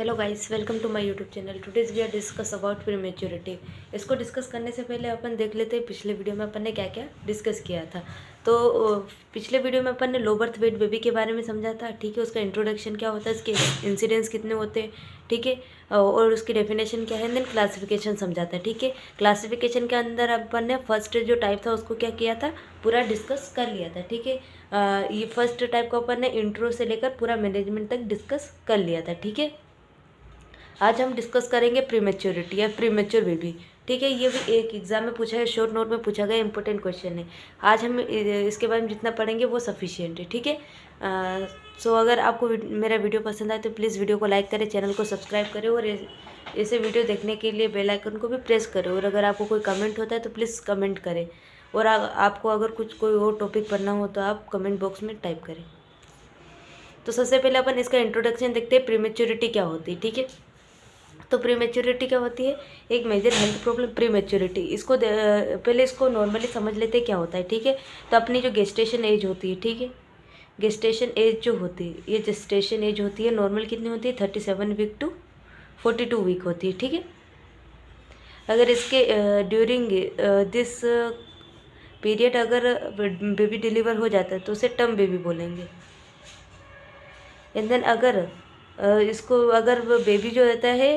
Hello guys, welcome to my YouTube channel. Today's we are discuss about prematurity. इसको discuss करने से पहले अपन देख लेते हैं पिछले वीडियो में अपन ने क्या क्या डिस्कस किया था। तो पिछले वीडियो में अपन ने लो बर्थ वेट बेबी के बारे में समझा था, ठीक है। उसका इंट्रोडक्शन क्या होता है, इसके इंसिडेंट्स कितने होते हैं, ठीक है, और उसकी डेफिनेशन क्या है, देन क्लासिफिकेशन समझाता है, ठीक है। क्लासिफिकेशन के अंदर अपन ने फर्स्ट जो टाइप था उसको क्या किया था, पूरा डिस्कस कर लिया था, ठीक है। ये फर्स्ट टाइप को अपन ने इंट्रो से लेकर पूरा मैनेजमेंट तक डिस्कस कर लिया था, ठीक है। आज हम डिस्कस करेंगे प्रीमेच्योरिटी या प्रीमेच्योर बेबी, ठीक है। ये भी एक एग्जाम में पूछा है, शॉर्ट नोट में पूछा गया इंपॉर्टेंट क्वेश्चन है। आज हम इसके बारे में जितना पढ़ेंगे वो सफिशिएंट है, ठीक है। सो अगर आपको मेरा वीडियो पसंद आए तो प्लीज़ वीडियो को लाइक करें, चैनल को सब्सक्राइब करें और ऐसे वीडियो देखने के लिए बेल आइकन को भी प्रेस करें। और अगर आपको कोई कमेंट होता है तो प्लीज़ कमेंट करें। और आपको अगर कोई और टॉपिक पढ़ना हो तो आप कमेंट बॉक्स में टाइप करें। तो सबसे पहले अपन इसका इंट्रोडक्शन देखते हैं, प्रीमेच्योरिटी क्या होती है, ठीक है। तो प्रीमेच्योरिटी क्या होती है, एक मेजर हेल्थ प्रॉब्लम प्रीमेच्योरिटी। इसको पहले इसको नॉर्मली समझ लेते हैं क्या होता है, ठीक है। तो अपनी जो गेस्टेशन एज होती है, ठीक है, गेस्टेशन एज जो होती है, ये गेस्टेशन एज होती है नॉर्मल कितनी होती है, 37 वीक टू 42 वीक होती है, ठीक है। अगर इसके ड्यूरिंग दिस पीरियड अगर बेबी डिलीवर हो जाता है तो उसे टर्म बेबी बोलेंगे। एंड देन अगर इसको अगर बेबी जो रहता है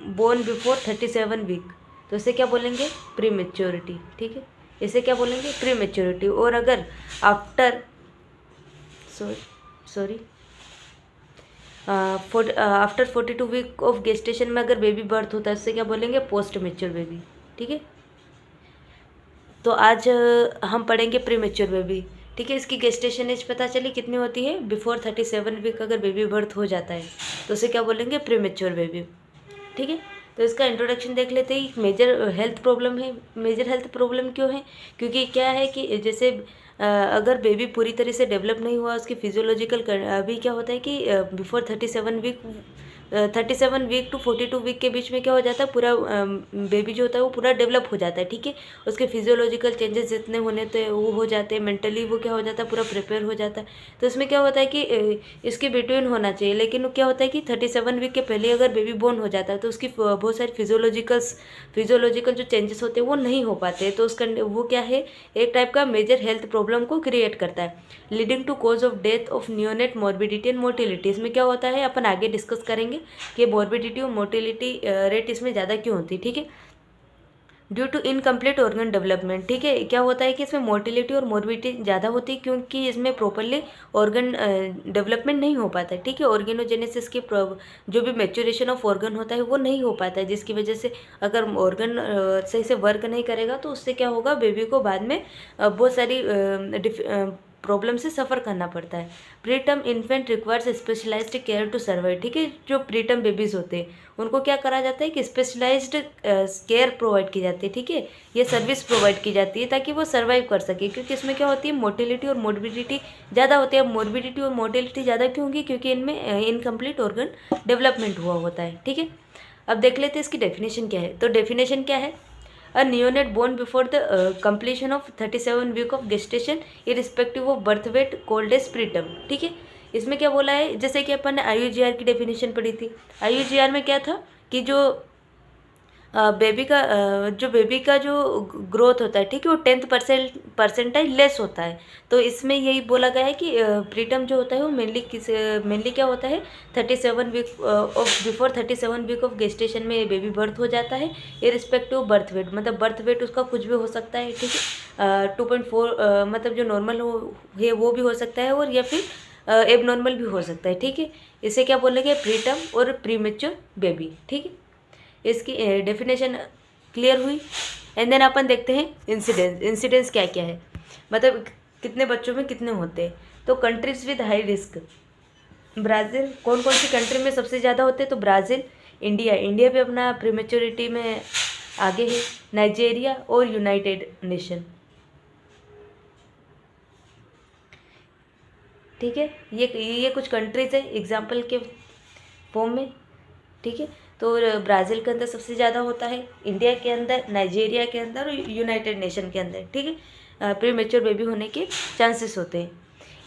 बोर्न बिफोर 37 वीक तो इसे क्या बोलेंगे, प्रीमेच्योरिटी, ठीक है। इसे क्या बोलेंगे, प्रीमेच्योरिटी। और अगर after after 42 week of gestation में अगर बेबी बर्थ होता है उससे क्या बोलेंगे, पोस्ट मेच्योर बेबी, ठीक है। तो आज हम पढ़ेंगे प्रीमेच्योर बेबी, ठीक है। इसकी गेस्टेशन एज पता चली कितनी होती है, बिफोर 37 वीक अगर बेबी बर्थ हो जाता है तो उसे क्या बोलेंगे, प्रीमेच्योर बेबी, ठीक है। तो इसका इंट्रोडक्शन देख लेते हैं। मेजर हेल्थ प्रॉब्लम है। मेजर हेल्थ प्रॉब्लम क्यों है, क्योंकि क्या है कि जैसे अगर बेबी पूरी तरह से डेवलप नहीं हुआ, उसकी फिजियोलॉजिकल अभी क्या होता है कि बिफोर 37 वीक टू 42 वीक के बीच में क्या हो जाता है, पूरा बेबी जो होता है वो पूरा डेवलप हो जाता है, ठीक है। उसके फिजियोलॉजिकल चेंजेस जितने होने थे वो हो जाते हैं, मेंटली वो क्या हो जाता है, पूरा प्रिपेयर हो जाता है। तो इसमें क्या होता है कि इसके बिटवीन होना चाहिए, लेकिन क्या होता है कि 37 वीक के पहले अगर बेबी बोर्न हो जाता है तो उसकी बहुत सारी फिजियोलॉजिकल जो चेंजेस होते हैं वो नहीं हो पाते। तो उसका वो क्या है, एक टाइप का मेजर हेल्थ प्रॉब्लम को क्रिएट करता है, leading to cause of death of neonate morbidity and mortality. इसमें क्या होता है अपन आगे डिस्कस करेंगे कि मॉर्बिडिटी और मोर्टिलिटी रेट इसमें ज़्यादा क्यों होती है, ठीक है। Due to incomplete organ development, ठीक है। क्या होता है कि इसमें मोर्टिलिटी और मॉर्बिडिटी ज़्यादा होती है क्योंकि इसमें प्रॉपरली ऑर्गन डेवलपमेंट नहीं हो पाता है, ठीक है। ऑर्गेनोजेनेसिस की जो भी मैच्योरेशन ऑफ ऑर्गन होता है वो नहीं हो पाता है, जिसकी वजह से अगर ऑर्गन सही से वर्क नहीं करेगा तो उससे क्या होगा, बेबी को बाद में बहुत सारी प्रॉब्लम से सफ़र करना पड़ता है। Preterm infant requires specialised care to survive, ठीक है। जो प्रीटर्म बेबीज़ होते हैं उनको क्या करा जाता है कि स्पेशलाइज्ड केयर प्रोवाइड की जाती है, ठीक है। ये सर्विस प्रोवाइड की जाती है ताकि वो सर्वाइव कर सके, क्योंकि इसमें क्या होती है, मोर्टिलिटी और मोर्बिडिटी ज़्यादा होती है। मोर्बिडिटी और मोर्टिलिटी ज़्यादा क्यों होगी, क्योंकि इनमें इनकम्प्लीट ऑर्गन डेवलपमेंट हुआ होता है, ठीक है। अब देख लेते हैं इसकी डेफिनेशन क्या है। तो डेफिनेशन क्या है, a neonate born before the completion of 37 week of gestation irrespective of birth weight called as preterm, ठीक है। इसमें क्या बोला है, जैसे कि अपन ने IUGR की डेफिनेशन पढ़ी थी। IUGR में क्या था कि जो बेबी का जो ग्रोथ होता है, ठीक है, वो 10th परसेंटाइल लेस होता है। तो इसमें यही बोला गया है कि प्रीटर्म जो होता है वो मेनली क्या होता है, 37 week of before 37 week of gestation में बेबी बर्थ हो जाता है, इरिस्पेक्टिव ऑफ बर्थ वेट, मतलब बर्थ वेट उसका कुछ भी हो सकता है, ठीक है। 2.4 मतलब जो नॉर्मल है वो भी हो सकता है, और या फिर एबनॉर्मल भी हो सकता है, ठीक है। इसे क्या बोलेंगे, प्रीटर्म और प्रीमेच्योर बेबी, ठीक है। इसकी डेफिनेशन क्लियर हुई। एंड देन अपन देखते हैं इंसिडेंस क्या क्या है, मतलब कितने बच्चों में कितने होते हैं। तो countries with high risk, Brazil, कौन कौन सी कंट्री में सबसे ज़्यादा होते हैं, तो ब्राज़ील, इंडिया भी अपना प्रीमेच्योरिटी में आगे है, नाइजीरिया और यूनाइटेड नेशन, ठीक है। ये कुछ कंट्रीज है एग्जाम्पल के फॉर्म में, ठीक है। तो ब्राज़ील के अंदर सबसे ज़्यादा होता है, इंडिया के अंदर, नाइजीरिया के अंदर और यूनाइटेड नेशन के अंदर, ठीक है। प्रीमेच्योर बेबी होने के चांसेस होते हैं।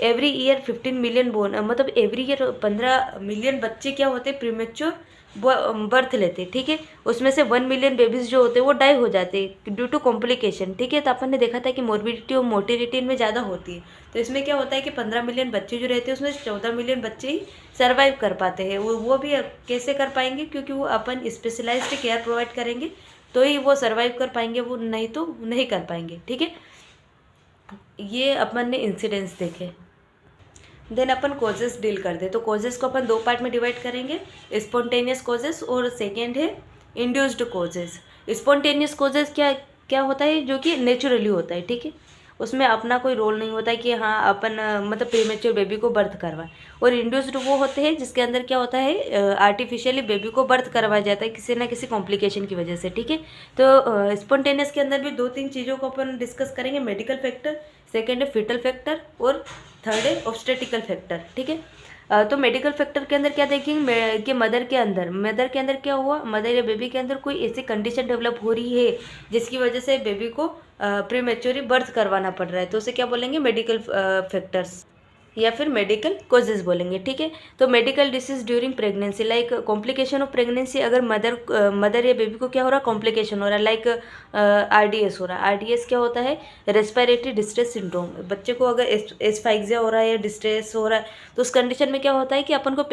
एवरी ईयर 15 मिलियन बोर्न, मतलब एवरी ईयर 15 मिलियन बच्चे क्या होते हैं, प्रीमेच्योर बर्थ लेते, ठीक है। उसमें से 1 मिलियन बेबीज जो होते हैं वो डाई हो जाते हैं ड्यू टू कॉम्प्लिकेशन, ठीक है। तो अपन ने देखा था कि मोर्बिडिटी और मोर्टिलिटी इनमें ज़्यादा होती है। तो इसमें क्या होता है कि 15 मिलियन बच्चे जो रहते हैं उसमें 14 मिलियन बच्चे ही सर्वाइव कर पाते हैं। वो भी कैसे कर पाएंगे, क्योंकि वो अपन स्पेशलाइज्ड केयर प्रोवाइड करेंगे तो ही वो सर्वाइव कर पाएंगे, वो नहीं तो नहीं कर पाएंगे, ठीक है। ये अपन ने इंसिडेंट्स देखे। देन अपन कॉजेस डील कर दे। तो कॉजेस को अपन 2 पार्ट में डिवाइड करेंगे, स्पॉन्टेनियस कॉजेस और सेकेंड है इंड्यूस्ड कॉजेस। स्पॉन्टेनियस कॉजेस क्या क्या होता है, जो कि नेचुरली होता है, ठीक है। उसमें अपना कोई रोल नहीं होता है कि हाँ अपन मतलब प्रीमेच्योर बेबी को बर्थ करवाएं। और इंड्यूस्ड वो होते हैं जिसके अंदर क्या होता है, आर्टिफिशियली बेबी को बर्थ करवाया जाता है किसी ना किसी कॉम्प्लिकेशन की वजह से, ठीक है। तो स्पॉन्टेनियस के अंदर भी 2-3 चीज़ों को अपन डिस्कस करेंगे, मेडिकल फैक्टर, सेकेंड है फिटल फैक्टर और थर्ड है ऑब्स्टेटिकल फैक्टर, ठीक है। तो मेडिकल फैक्टर के अंदर क्या देखेंगे कि मदर के अंदर क्या हुआ, मदर या बेबी के अंदर कोई ऐसी कंडीशन डेवलप हो रही है जिसकी वजह से बेबी को प्रीमेच्योरली बर्थ करवाना पड़ रहा है, तो उसे क्या बोलेंगे, मेडिकल फैक्टर्स या फिर मेडिकल कॉजेज बोलेंगे, ठीक है। तो medical disease during pregnancy, like complication of pregnancy, अगर मदर या बेबी को क्या हो रहा है, कॉम्प्लिकेशन हो रहा है, लाइक आरडीएस हो रहा है। आरडीएस क्या होता है, रेस्पिरेटरी डिस्ट्रेस सिंड्रोम। बच्चे को अगर एस्फाइक्सिया हो रहा है या डिस्ट्रेस हो रहा है तो उस कंडीशन में क्या होता है कि अपन को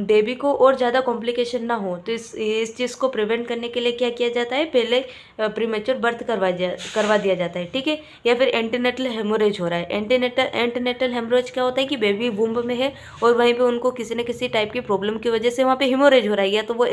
बेबी को और ज़्यादा कॉम्प्लिकेशन ना हो, तो इस चीज़ को प्रिवेंट करने के लिए क्या किया जाता है, पहले प्रीमेच्योर बर्थ करवा दिया जाता है, ठीक है। या फिर एंटीनेटल हेमोरेज हो रहा है। एंटीनेटल हेमोरेज क्या होता है कि बेबी वुम्ब में है और वहीं पे उनको किसी न किसी टाइप की प्रॉब्लम की वजह से वहाँ पे हेमोरेज हो रहा है, या तो वो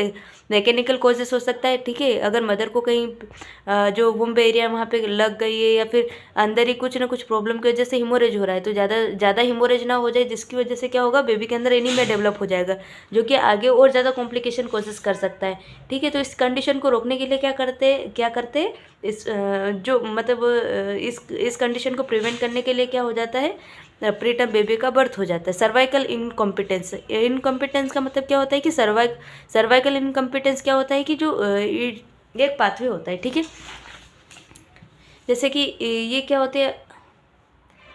मैकेनिकल कॉजेस हो सकता है, ठीक है। अगर मदर को कहीं जो वुम्ब एरिया वहाँ पे लग गई है या फिर अंदर ही कुछ ना कुछ प्रॉब्लम की वजह से हेमोरेज हो रहा है, तो ज़्यादा हेमोरेज ना हो जाए जिसकी वजह से क्या होगा, बेबी के अंदर एनीमिया डेवलप हो जाएगा जो कि आगे और ज़्यादा कॉम्प्लिकेशन कॉजेस कर सकता है, ठीक है। तो इस कंडीशन को रोकने के लिए क्या करते हैं इस जो मतलब इस कंडीशन को प्रिवेंट करने के लिए क्या हो जाता है, प्रीटर्म बेबी का बर्थ हो जाता है। सर्वाइकल इनकॉम्पिटेंस का मतलब क्या होता है कि सर्वाइकल इनकॉम्पिटेंस क्या होता है कि जो एक पाथवे होता है, ठीक है। जैसे कि ये क्या होते हैं,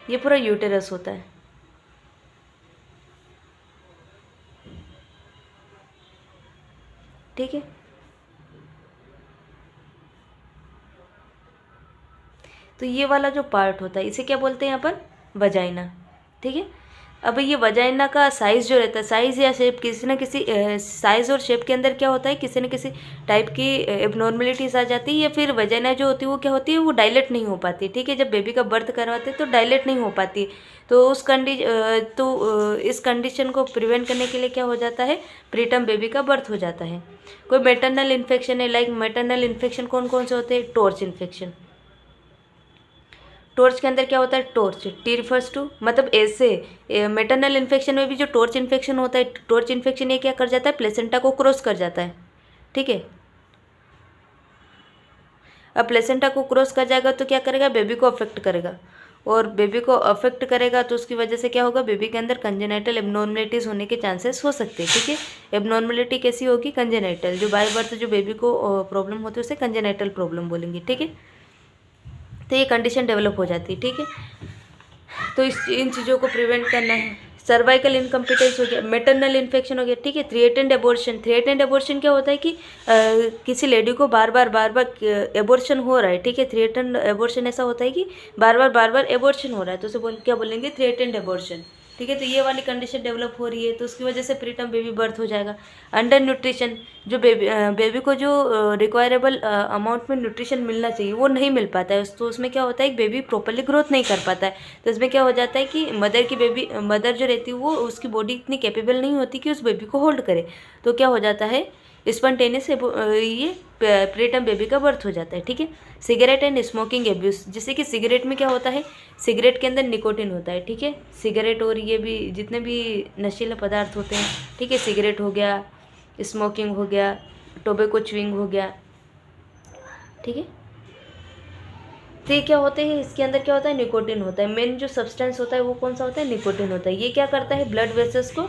ये पूरा यूटेरस होता है, ठीक है। तो ये वाला जो पार्ट होता है इसे क्या बोलते हैं अपन, वजाइना, ठीक है। अब ये वजाइना का साइज़ जो रहता है, साइज़ या शेप, किसी न किसी साइज़ और शेप के अंदर क्या होता है, किसी न किसी टाइप की एबनॉर्मलिटीज़ आ जाती है, या फिर वजाइना जो होती है वो क्या होती है, वो डायलेट नहीं हो पाती, ठीक है। जब बेबी का बर्थ करवाते हैं तो डायलेट नहीं हो पाती, तो इस कंडीशन को प्रिवेंट करने के लिए क्या हो जाता है, प्रीटर्म बेबी का बर्थ हो जाता है। कोई मैटरनल इन्फेक्शन है, लाइक मैटरनल इन्फेक्शन कौन कौन से होते हैं, टॉर्च इन्फेक्शन। टॉर्च के अंदर क्या होता है, टॉर्च, टी रिफर्स टू, मतलब ऐसे मैटरनल इन्फेक्शन में भी जो टॉर्च इन्फेक्शन होता है, टॉर्च इन्फेक्शन ये क्या कर जाता है, प्लेसेंटा को क्रॉस कर जाता है, ठीक है। अब प्लेसेंटा को क्रॉस कर जाएगा तो क्या करेगा, बेबी को अफेक्ट करेगा, और बेबी को अफेक्ट करेगा तो उसकी वजह से क्या होगा, बेबी के अंदर कंजेनाइटल एबनॉर्मलिटीज़ होने के चांसेस हो सकते हैं, ठीक है। एबनॉर्मलिटी कैसी होगी, कंजेनाइटल, जो बाय बर्थ जो बेबी को प्रॉब्लम होती है उसे कंजेनाइटल प्रॉब्लम बोलेंगे, ठीक है। तो ये कंडीशन डेवलप हो जाती है, ठीक है। तो इन चीज़ों को प्रिवेंट करना है। सर्वाइकल इनकम्पिटेंस हो गया, मेटरनल इन्फेक्शन हो गया, ठीक है। थ्रेटेंड एबॉर्शन क्या होता है कि किसी लेडी को बार बार एबॉर्शन हो रहा है, ठीक है। थ्रेटेंड एबॉर्शन ऐसा होता है कि बार बार एबॉर्शन हो रहा है, तो उसे क्या बोलेंगे, थ्रेटेंड एबॉर्शन, ठीक है। तो ये वाली कंडीशन डेवलप हो रही है तो उसकी वजह से प्रीटर्म बेबी बर्थ हो जाएगा। अंडर न्यूट्रिशन, जो बेबी को जो रिक्वायरेबल अमाउंट में न्यूट्रिशन मिलना चाहिए वो नहीं मिल पाता है, तो उसमें क्या होता है कि बेबी प्रॉपरली ग्रोथ नहीं कर पाता है। तो इसमें क्या हो जाता है कि मदर जो रहती है वो उसकी बॉडी इतनी कैपेबल नहीं होती कि उस बेबी को होल्ड करे, तो क्या हो जाता है, स्पॉन्टेनियस ये प्रीटर्म बेबी का बर्थ हो जाता है, ठीक है। सिगरेट एंड स्मोकिंग एब्यूज, जैसे कि सिगरेट में क्या होता है, सिगरेट के अंदर निकोटिन होता है, ठीक है। सिगरेट और ये भी जितने भी नशीले पदार्थ होते हैं, ठीक है, सिगरेट हो गया, स्मोकिंग हो गया, टोबैको च्युइंग हो गया, ठीक है। तो ये क्या होते हैं, इसके अंदर क्या होता है, निकोटिन होता है। मेन जो सब्सटेंस होता है वो कौन सा होता है, निकोटिन होता है। ये क्या करता है, ब्लड वेसल्स को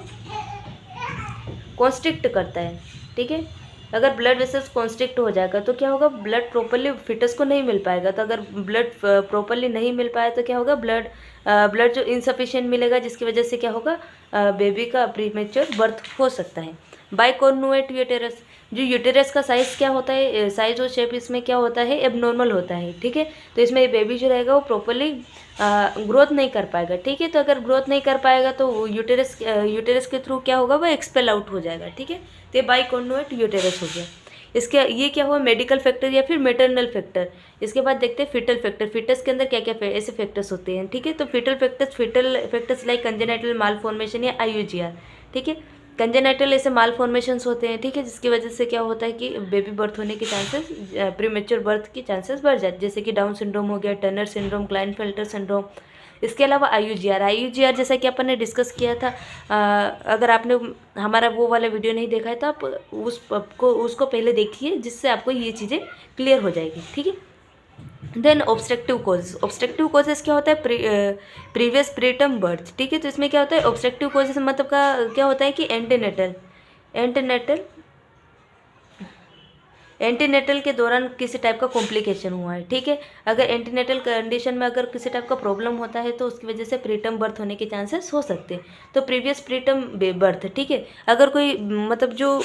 कॉन्स्ट्रिक्ट करता है, ठीक है। अगर ब्लड वेसल्स कॉन्स्ट्रिक्ट हो जाएगा तो क्या होगा, ब्लड प्रॉपरली फिटस को नहीं मिल पाएगा। तो अगर ब्लड प्रॉपरली नहीं मिल पाया तो क्या होगा, ब्लड जो इनसफिशिएंट मिलेगा, जिसकी वजह से क्या होगा, बेबी का प्रीमेच्योर बर्थ हो सकता है। बाइकॉर्नुएट यूटेरस, जो यूटेरस का साइज़ क्या होता है, साइज और शेप इसमें क्या होता है, एबनॉर्मल होता है, ठीक है। तो इसमें बेबी जो रहेगा वो प्रॉपरली ग्रोथ नहीं कर पाएगा, ठीक है। तो अगर ग्रोथ नहीं कर पाएगा तो यूटेरस के थ्रू क्या होगा, वो एक्सपेल आउट हो जाएगा, ठीक है। तो ये बाइकॉर्नुएट यूटेरस हो गया। इसके ये क्या हुआ, मेडिकल फैक्टर या फिर मेटरनल फैक्टर। इसके बाद देखते हैं फिटल फैक्टर। फिटस के अंदर क्या क्या ऐसे फैक्टर्स होते हैं, ठीक है। तो फिटल फैक्टर्स लाइक कंजेनाइटल माल फॉर्मेशन या IUGR, ठीक है। कंजेनाइटल ऐसे माल फॉर्मेशंस होते हैं, ठीक है, जिसकी वजह से क्या होता है कि बेबी बर्थ होने के चांसेस, प्रीमेच्योर बर्थ के चांसेस बढ़ जाते हैं, जैसे कि डाउन सिंड्रोम हो गया, टर्नर सिंड्रोम, क्लाइनफेल्टर सिंड्रोम। इसके अलावा IUGR जैसा कि अपन ने डिस्कस किया था, अगर आपने हमारा वो वाला वीडियो नहीं देखा है तो आप उसको पहले देखिए, जिससे आपको ये चीज़ें क्लियर हो जाएगी, ठीक है। देन ऑब्स्ट्रक्टिव कॉजेज क्या होता है, प्रीवियस प्रीटर्म बर्थ, ठीक है। तो इसमें क्या होता है, ऑब्स्ट्रक्टिव कॉजेज मतलब का क्या होता है कि एंटीनेटल के दौरान किसी टाइप का कॉम्प्लिकेशन हुआ है, ठीक है। अगर एंटीनेटल कंडीशन में अगर किसी टाइप का प्रॉब्लम होता है तो उसकी वजह से प्रीटर्म बर्थ होने के चांसेस हो सकते हैं। तो प्रीवियस प्रीटर्म बर्थ, ठीक है। अगर कोई मतलब जो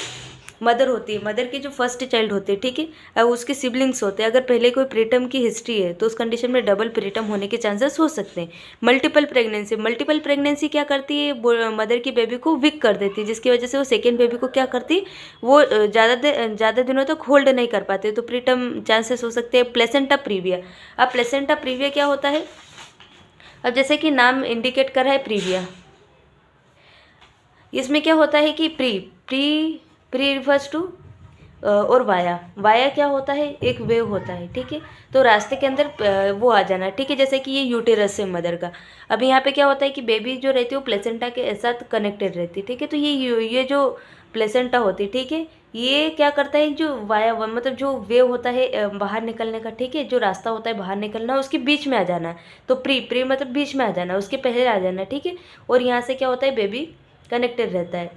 मदर होती है, मदर के जो फर्स्ट चाइल्ड होते हैं, ठीक है, अब उसके सिबलिंग्स होते हैं, अगर पहले कोई प्रीटर्म की हिस्ट्री है तो उस कंडीशन में डबल प्रीटर्म होने के चांसेस हो सकते हैं। मल्टीपल प्रेगनेंसी क्या करती है, मदर की बेबी को वीक कर देती है, जिसकी वजह से वो सेकेंड बेबी को क्या करती है, वो ज़्यादा दिनों तक होल्ड नहीं कर पाते, तो प्रीटर्म चांसेस हो सकते हैं। Placenta previa. अब प्लेसेंटा प्रीविया क्या होता है, अब जैसे कि नाम इंडिकेट कर रहा है प्रीविया, इसमें क्या होता है कि प्री रिफर्स टू और वाया क्या होता है, एक वेव होता है, ठीक है। तो रास्ते के अंदर वो आ जाना, ठीक है, जैसे कि ये यूटेरस है मदर का। अब यहाँ पे क्या होता है कि बेबी जो रहती है वो प्लेसेंटा के साथ कनेक्टेड रहती है, ठीक है। तो ये जो प्लेसेंटा होती है, ठीक है, ये क्या करता है, जो वाया मतलब जो वेव होता है बाहर निकलने का, ठीक है, जो रास्ता होता है बाहर निकलना, उसके बीच में आ जाना। तो प्री मतलब बीच में आ जाना, उसके पहले आ जाना, ठीक है। और यहाँ से क्या होता है, बेबी कनेक्टेड रहता है,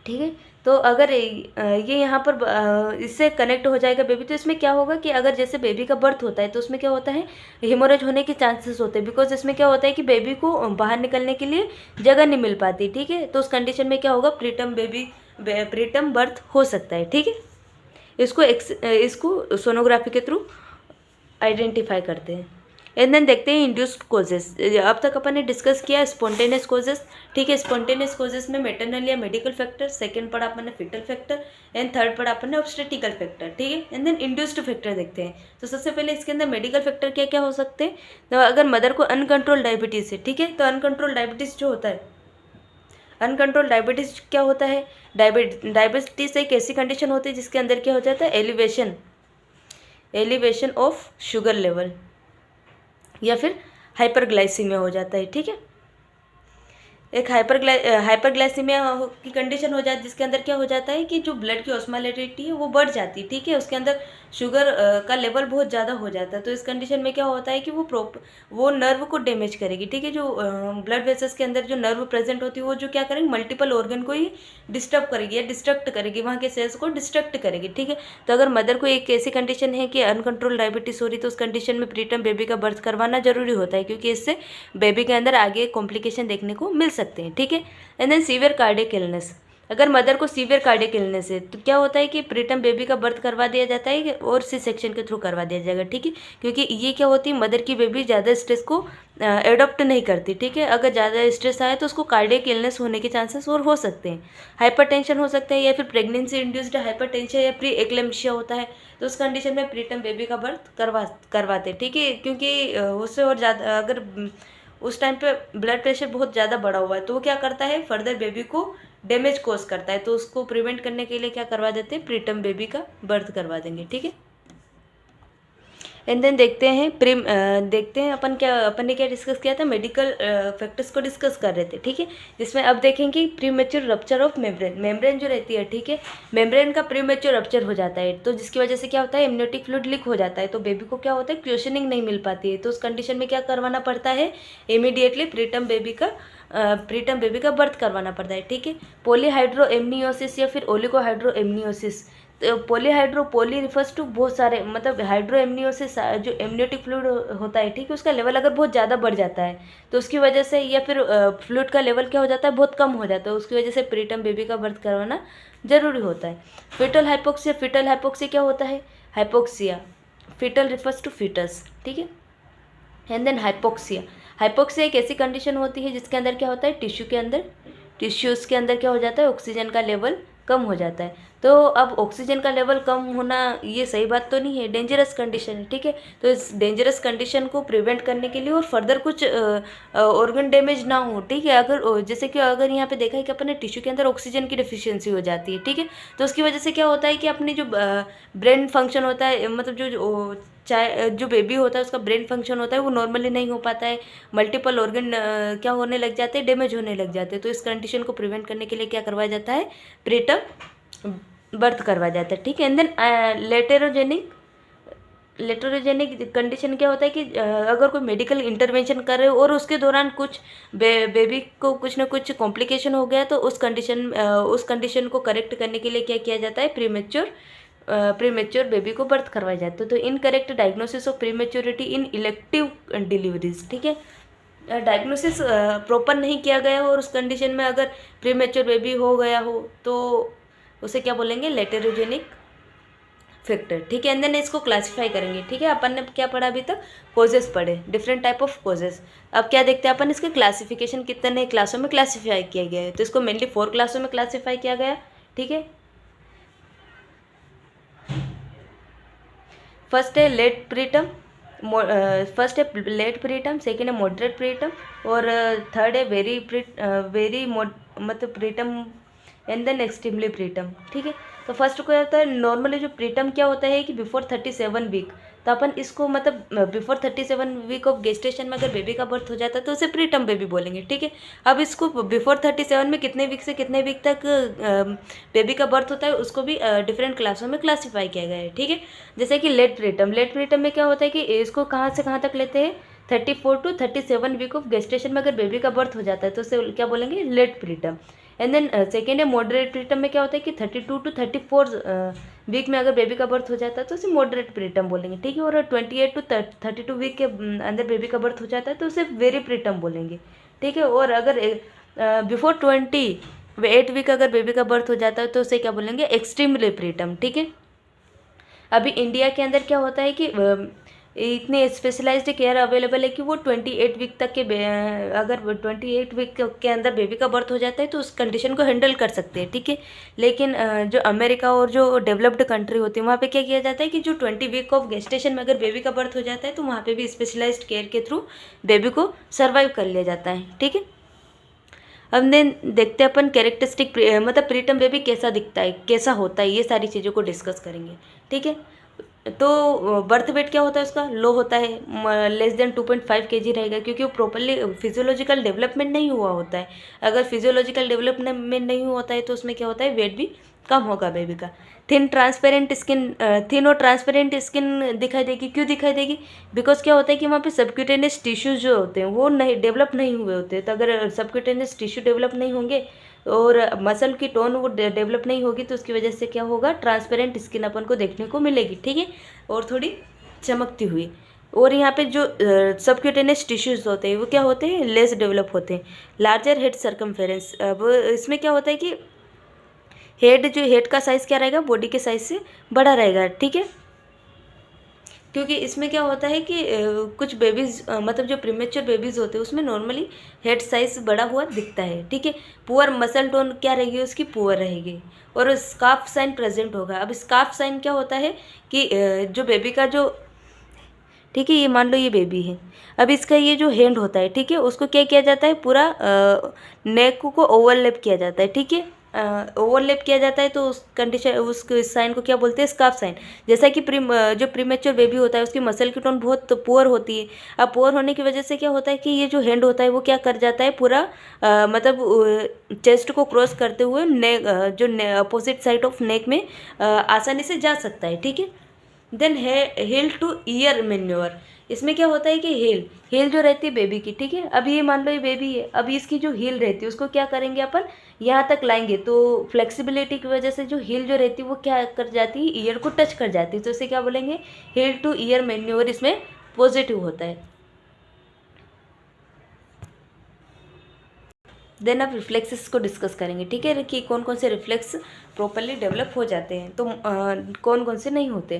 ठीक है। तो अगर ये यहाँ पर इससे कनेक्ट हो जाएगा बेबी, तो इसमें क्या होगा कि अगर जैसे बेबी का बर्थ होता है तो उसमें क्या होता है, हेमोरेज होने के चांसेस होते हैं, बिकॉज इसमें क्या होता है कि बेबी को बाहर निकलने के लिए जगह नहीं मिल पाती, ठीक है। तो उस कंडीशन में क्या होगा, प्रीटर्म बर्थ हो सकता है, ठीक है। इसको सोनोग्राफी के थ्रू आइडेंटिफाई करते हैं। एंड देन देखते हैं इंड्यूस्ड कोजेस। अब तक अपन ने डिस्कस किया स्पॉन्टेनियस कोजेस, ठीक है। स्पॉन्टेनियस कोजेस में मेटरनल या मेडिकल फैक्टर, सेकंड पढ़ा अपन ने फिटल फैक्टर, एंड थर्ड पढ़ा अपन ने ऑब्स्टेट्रिकल फैक्टर, ठीक है। एंड देन इंड्यूस्ड फैक्टर देखते हैं। तो सबसे पहले इसके अंदर मेडिकल फैक्टर क्या क्या हो सकते हैं, तो अगर मदर को अनकंट्रोल डायबिटीज़ है, ठीक है, तो अनकंट्रोल डायबिटीज़ जो होता है, अनकंट्रोल डायबिटीज़ क्या होता है, डायबिटीज़ एक ऐसी कंडीशन होती है जिसके अंदर क्या हो जाता है, एलिवेशन ऑफ शुगर लेवल या फिर हाइपरग्लाइसीमिया हो जाता है, ठीक है। एक हाइपरग्लाइसीमिया की कंडीशन हो जाती है, जिसके अंदर क्या हो जाता है कि जो ब्लड की ऑस्मोलैरिटी है वो बढ़ जाती है, ठीक है। उसके अंदर शुगर का लेवल बहुत ज़्यादा हो जाता है। तो इस कंडीशन में क्या होता है कि वो नर्व को डैमेज करेगी, ठीक है। जो ब्लड वेसल्स के अंदर जो नर्व प्रेजेंट होती है वो जो क्या करेंगे, मल्टीपल ऑर्गन को ही डिस्टर्ब करेगी या डिस्ट्रक्ट करेगी, वहाँ के सेल्स को डिस्ट्रक्ट करेगी, ठीक है। तो अगर मदर को एक ऐसी कंडीशन है कि अनकंट्रोल डायबिटीज़ हो रही, तो उस कंडीशन में प्रीटर्म बेबी का बर्थ करवाना जरूरी होता है, क्योंकि इससे बेबी के अंदर आगे कॉम्प्लिकेशन देखने को मिल सकते हैं, ठीक है। And then severe cardiac illness. अगर मदर को सीवियर कार्डियक इलनेस है तो क्या होता है कि प्रीटर्म बेबी का बर्थ करवा दिया जाता है और सी सेक्शन के थ्रू करवा दिया जाएगा, ठीक है। क्योंकि ये क्या होती है, मदर की बेबी ज़्यादा स्ट्रेस को एडॉप्ट नहीं करती, ठीक है। अगर ज़्यादा स्ट्रेस आए तो उसको कार्डियक इलनेस होने के चांसेस और हो सकते हैं। हाइपरटेंशन हो सकता है या फिर प्रेगनेंसी इंड्यूस्ड हाइपरटेंशन या प्री एक्लेम्पशिया होता है, तो उस कंडीशन में प्रीटर्म बेबी का बर्थ करवाते, ठीक है। क्योंकि उससे और ज़्यादा अगर उस टाइम पे ब्लड प्रेशर बहुत ज़्यादा बढ़ा हुआ है तो वो क्या करता है, फर्दर बेबी को डैमेज कॉज करता है। तो उसको प्रिवेंट करने के लिए क्या करवा देते हैं, प्रीटर्म बेबी का बर्थ करवा देंगे, ठीक है। एंड देन देखते हैं अपन ने क्या डिस्कस किया था, मेडिकल फैक्टर्स को डिस्कस कर रहे थे, ठीक है। जिसमें अब देखेंगे प्रीमेच्योर रप्चर ऑफ मेम्ब्रेन जो रहती है, ठीक है, मेम्ब्रेन का प्रीमेच्योर रप्चर हो जाता है, तो जिसकी वजह से क्या होता है, एमनियोटिक फ्लूइड लीक हो जाता है, तो बेबी को क्या होता है, क्वेश्चनिंग नहीं मिल पाती है। तो उस कंडीशन में क्या करवाना पड़ता है, इमीडिएटली प्रीटर्म बेबी का प्रीटर्म बेबी का बर्थ करवाना पड़ता है, ठीक है। पॉलीहाइड्रोएमनियोसिस या फिर ओलिगोहाइड्रोएमनियोसिस। तो पोली रिफर्स टू बहुत सारे, मतलब हाइड्रोएमनियोसिस जो एमनियोटिक फ्लूइड होता है, ठीक है, उसका लेवल अगर बहुत ज़्यादा बढ़ जाता है तो उसकी वजह से, या फिर फ्लूइड का लेवल क्या हो जाता है, बहुत कम हो जाता है, उसकी वजह से प्रीटर्म बेबी का बर्थ करवाना ज़रूरी होता है। फीटल हाइपोक्सिया क्या होता है? Hypoxia, foetal refers to foetus, ठीक है। एंड देन हाइपोक्सिया एक ऐसी कंडीशन होती है जिसके अंदर क्या होता है, टिश्यूज़ के अंदर क्या हो जाता है, ऑक्सीजन का लेवल कम हो जाता है। तो अब ऑक्सीजन का लेवल कम होना ये सही बात तो नहीं है, डेंजरस कंडीशन है, ठीक है। तो इस डेंजरस कंडीशन को प्रिवेंट करने के लिए और फर्दर कुछ ऑर्गन डैमेज ना हो, ठीक है, अगर जैसे कि अगर यहाँ पे देखा है कि अपने टिश्यू के अंदर ऑक्सीजन की डिफिशियंसी हो जाती है, ठीक है, तो उसकी वजह से क्या होता है कि अपनी जो ब्रेन फंक्शन होता है, मतलब चाहे जो बेबी होता है उसका ब्रेन फंक्शन होता है वो नॉर्मली नहीं हो पाता है, मल्टीपल ऑर्गन क्या होने लग जाते हैं, डैमेज होने लग जाते हैं। तो इस कंडीशन को प्रिवेंट करने के लिए क्या करवाया जाता है, प्रीटर्म बर्थ करवाया जाता है, ठीक है। एंड देन लेटेरोजेनिक कंडीशन क्या होता है कि अगर कोई मेडिकल इंटरवेंशन कर रहे हो और उसके दौरान कुछ बेबी को कुछ ना कुछ कॉम्प्लिकेशन हो गया तो उस कंडीशन को करेक्ट करने के लिए क्या किया जाता है, प्रीमेच्योर बेबी को बर्थ करवाया जाता है। तो incorrect diagnosis of prematurity in elective deliveries, ठीक है, डायग्नोसिस प्रॉपर नहीं किया गया हो और उस कंडीशन में अगर प्रीमेच्योर बेबी हो गया हो तो उसे क्या बोलेंगे, लेटेरोजेनिक फैक्टर, ठीक है। एंड देन इसको क्लासीफाई करेंगे, ठीक है। अपन ने क्या पढ़ा अभी तक, कोजेस पढ़े, डिफरेंट टाइप ऑफ कोजेस। अब क्या देखते हैं अपन, इसके क्लासिफिकेशन कितने क्लासों में क्लासीफाई किया गया है। तो इसको मेनली 4 क्लासों में क्लासीफाई किया गया, ठीक है। फर्स्ट है लेट प्रीटर्म, सेकेंड है मॉडरेट प्रीटर्म और थर्ड है वेरी मतलब preterm and then extremely preterm, ठीक है। तो फर्स्ट को होता है नॉर्मली जो प्रीटर्म क्या होता है कि बिफोर 37 वीक, तो अपन इसको मतलब बिफोर 37 वीक ऑफ गेस्टेशन में अगर बेबी का बर्थ हो जाता है तो उसे प्रीटर्म बेबी बोलेंगे, ठीक है। अब इसको बिफोर 37 में कितने वीक से कितने वीक तक बेबी का बर्थ होता है उसको भी डिफरेंट क्लासों में क्लासीफाई किया गया है, ठीक है। जैसे कि लेट प्रीटर्म में क्या होता है कि इसको कहाँ से कहाँ तक लेते हैं, 34 to 37 वीक ऑफ गेस्टेशन में अगर बेबी का बर्थ हो जाता है तो उसे क्या बोलेंगे, late preterm. And then second है मॉडरेट प्रीटर्म में क्या होता है कि 32 to 34 वीक में अगर बेबी का बर्थ हो जाता है तो उसे मॉडरेट प्रीटर्म बोलेंगे, ठीक है। और 28 to 32 वीक के अंदर बेबी का बर्थ हो जाता है तो उसे वेरी प्रीटर्म बोलेंगे, ठीक है। और अगर बिफोर 28 वीक अगर बेबी का बर्थ हो जाता है तो उसे क्या बोलेंगे, एक्सट्रीमली प्रीटर्म, ठीक है। अभी इंडिया के अंदर क्या होता है कि इतने स्पेशलाइज्ड केयर अवेलेबल है कि वो 28 वीक तक के अगर 28 वीक के अंदर बेबी का बर्थ हो जाता है तो उस कंडीशन को हैंडल कर सकते हैं, ठीक है। लेकिन जो अमेरिका और जो डेवलप्ड कंट्री होती है वहाँ पे क्या किया जाता है कि जो 20 वीक ऑफ गेस्टेशन में अगर बेबी का बर्थ हो जाता है तो वहाँ पे भी स्पेशलाइज्ड केयर के थ्रू बेबी को सर्वाइव कर लिया जाता है, ठीक है। अब देन देखते हैं अपन कैरेक्टरिस्टिक मतलब प्रीटर्म बेबी कैसा दिखता है, कैसा होता है, ये सारी चीज़ों को डिस्कस करेंगे, ठीक है। तो बर्थ वेट क्या होता है उसका, लो होता है, लेस देन 2.5 kg रहेगा, क्योंकि वो प्रॉपरली फिजियोलॉजिकल डेवलपमेंट नहीं हुआ होता है। अगर फिजियोलॉजिकल डेवलपमेंट नहीं होता है तो उसमें क्या होता है, वेट भी कम होगा बेबी का। थिन और ट्रांसपेरेंट स्किन दिखाई देगी, क्यों दिखाई देगी, बिकॉज क्या होता है कि वहाँ पे सबक्यूटेनियस टिश्यूज जो होते हैं वो नहीं डेवलप नहीं हुए होते, तो अगर सबक्यूटेनियस टिश्यू डेवलप नहीं होंगे और मसल की टोन वो डेवलप नहीं होगी तो उसकी वजह से क्या होगा, ट्रांसपेरेंट स्किन अपन को देखने को मिलेगी, ठीक है, और थोड़ी चमकती हुई। और यहाँ पे जो सबक्यूटेनियस टिश्यूज होते हैं वो क्या होते हैं, लेस डेवलप होते हैं। लार्जर हेड सर्कमफेरेंस, अब इसमें क्या होता है कि हेड का साइज़ क्या रहेगा, बॉडी के साइज़ से बड़ा रहेगा, ठीक है। क्योंकि इसमें क्या होता है कि कुछ बेबीज़ मतलब जो प्रीमेच्योर बेबीज़ होते हैं उसमें नॉर्मली हेड साइज़ बड़ा हुआ दिखता है, ठीक है। पुअर मसल टोन क्या रहेगी उसकी, पुअर रहेगी, और स्कार्फ साइन प्रेजेंट होगा। अब स्कार्फ साइन क्या होता है कि जो बेबी का जो, ठीक है, ये मान लो ये बेबी है, अब इसका ये जो हैंड होता है, ठीक है, उसको क्या किया जाता है, पूरा नेक को ओवरलैप किया जाता है, ठीक है, ओवरलैप किया जाता है, तो उस कंडीशन उस साइन को क्या बोलते हैं, स्कार्फ साइन। जैसा कि जो प्रीमेच्योर बेबी होता है उसकी मसल की टोन बहुत पुअर होती है। अब पुअर होने की वजह से क्या होता है कि ये जो हैंड होता है वो क्या कर जाता है, पूरा मतलब चेस्ट को क्रॉस करते हुए नेक जो अपोजिट साइड ऑफ नेक में आसानी से जा सकता है, ठीक है। Then heel to ear manoeuvre, इसमें क्या होता है कि हील जो रहती है बेबी की, ठीक है, अब ये मान लो ये बेबी है, अब इसकी जो हील रहती है उसको क्या करेंगे अपन, यहाँ तक लाएंगे, तो फ्लेक्सिबिलिटी की वजह से जो हील जो रहती है वो क्या कर जाती है, ईयर को टच कर जाती है, तो इसे क्या बोलेंगे, हील टू ईयर मैन्यूवर इसमें पॉजिटिव होता है। देन अब रिफ्लेक्सेस को डिस्कस करेंगे, ठीक है, कि कौन कौन से रिफ्लेक्स प्रॉपरली डेवलप हो जाते हैं, तो कौन कौन से नहीं होते।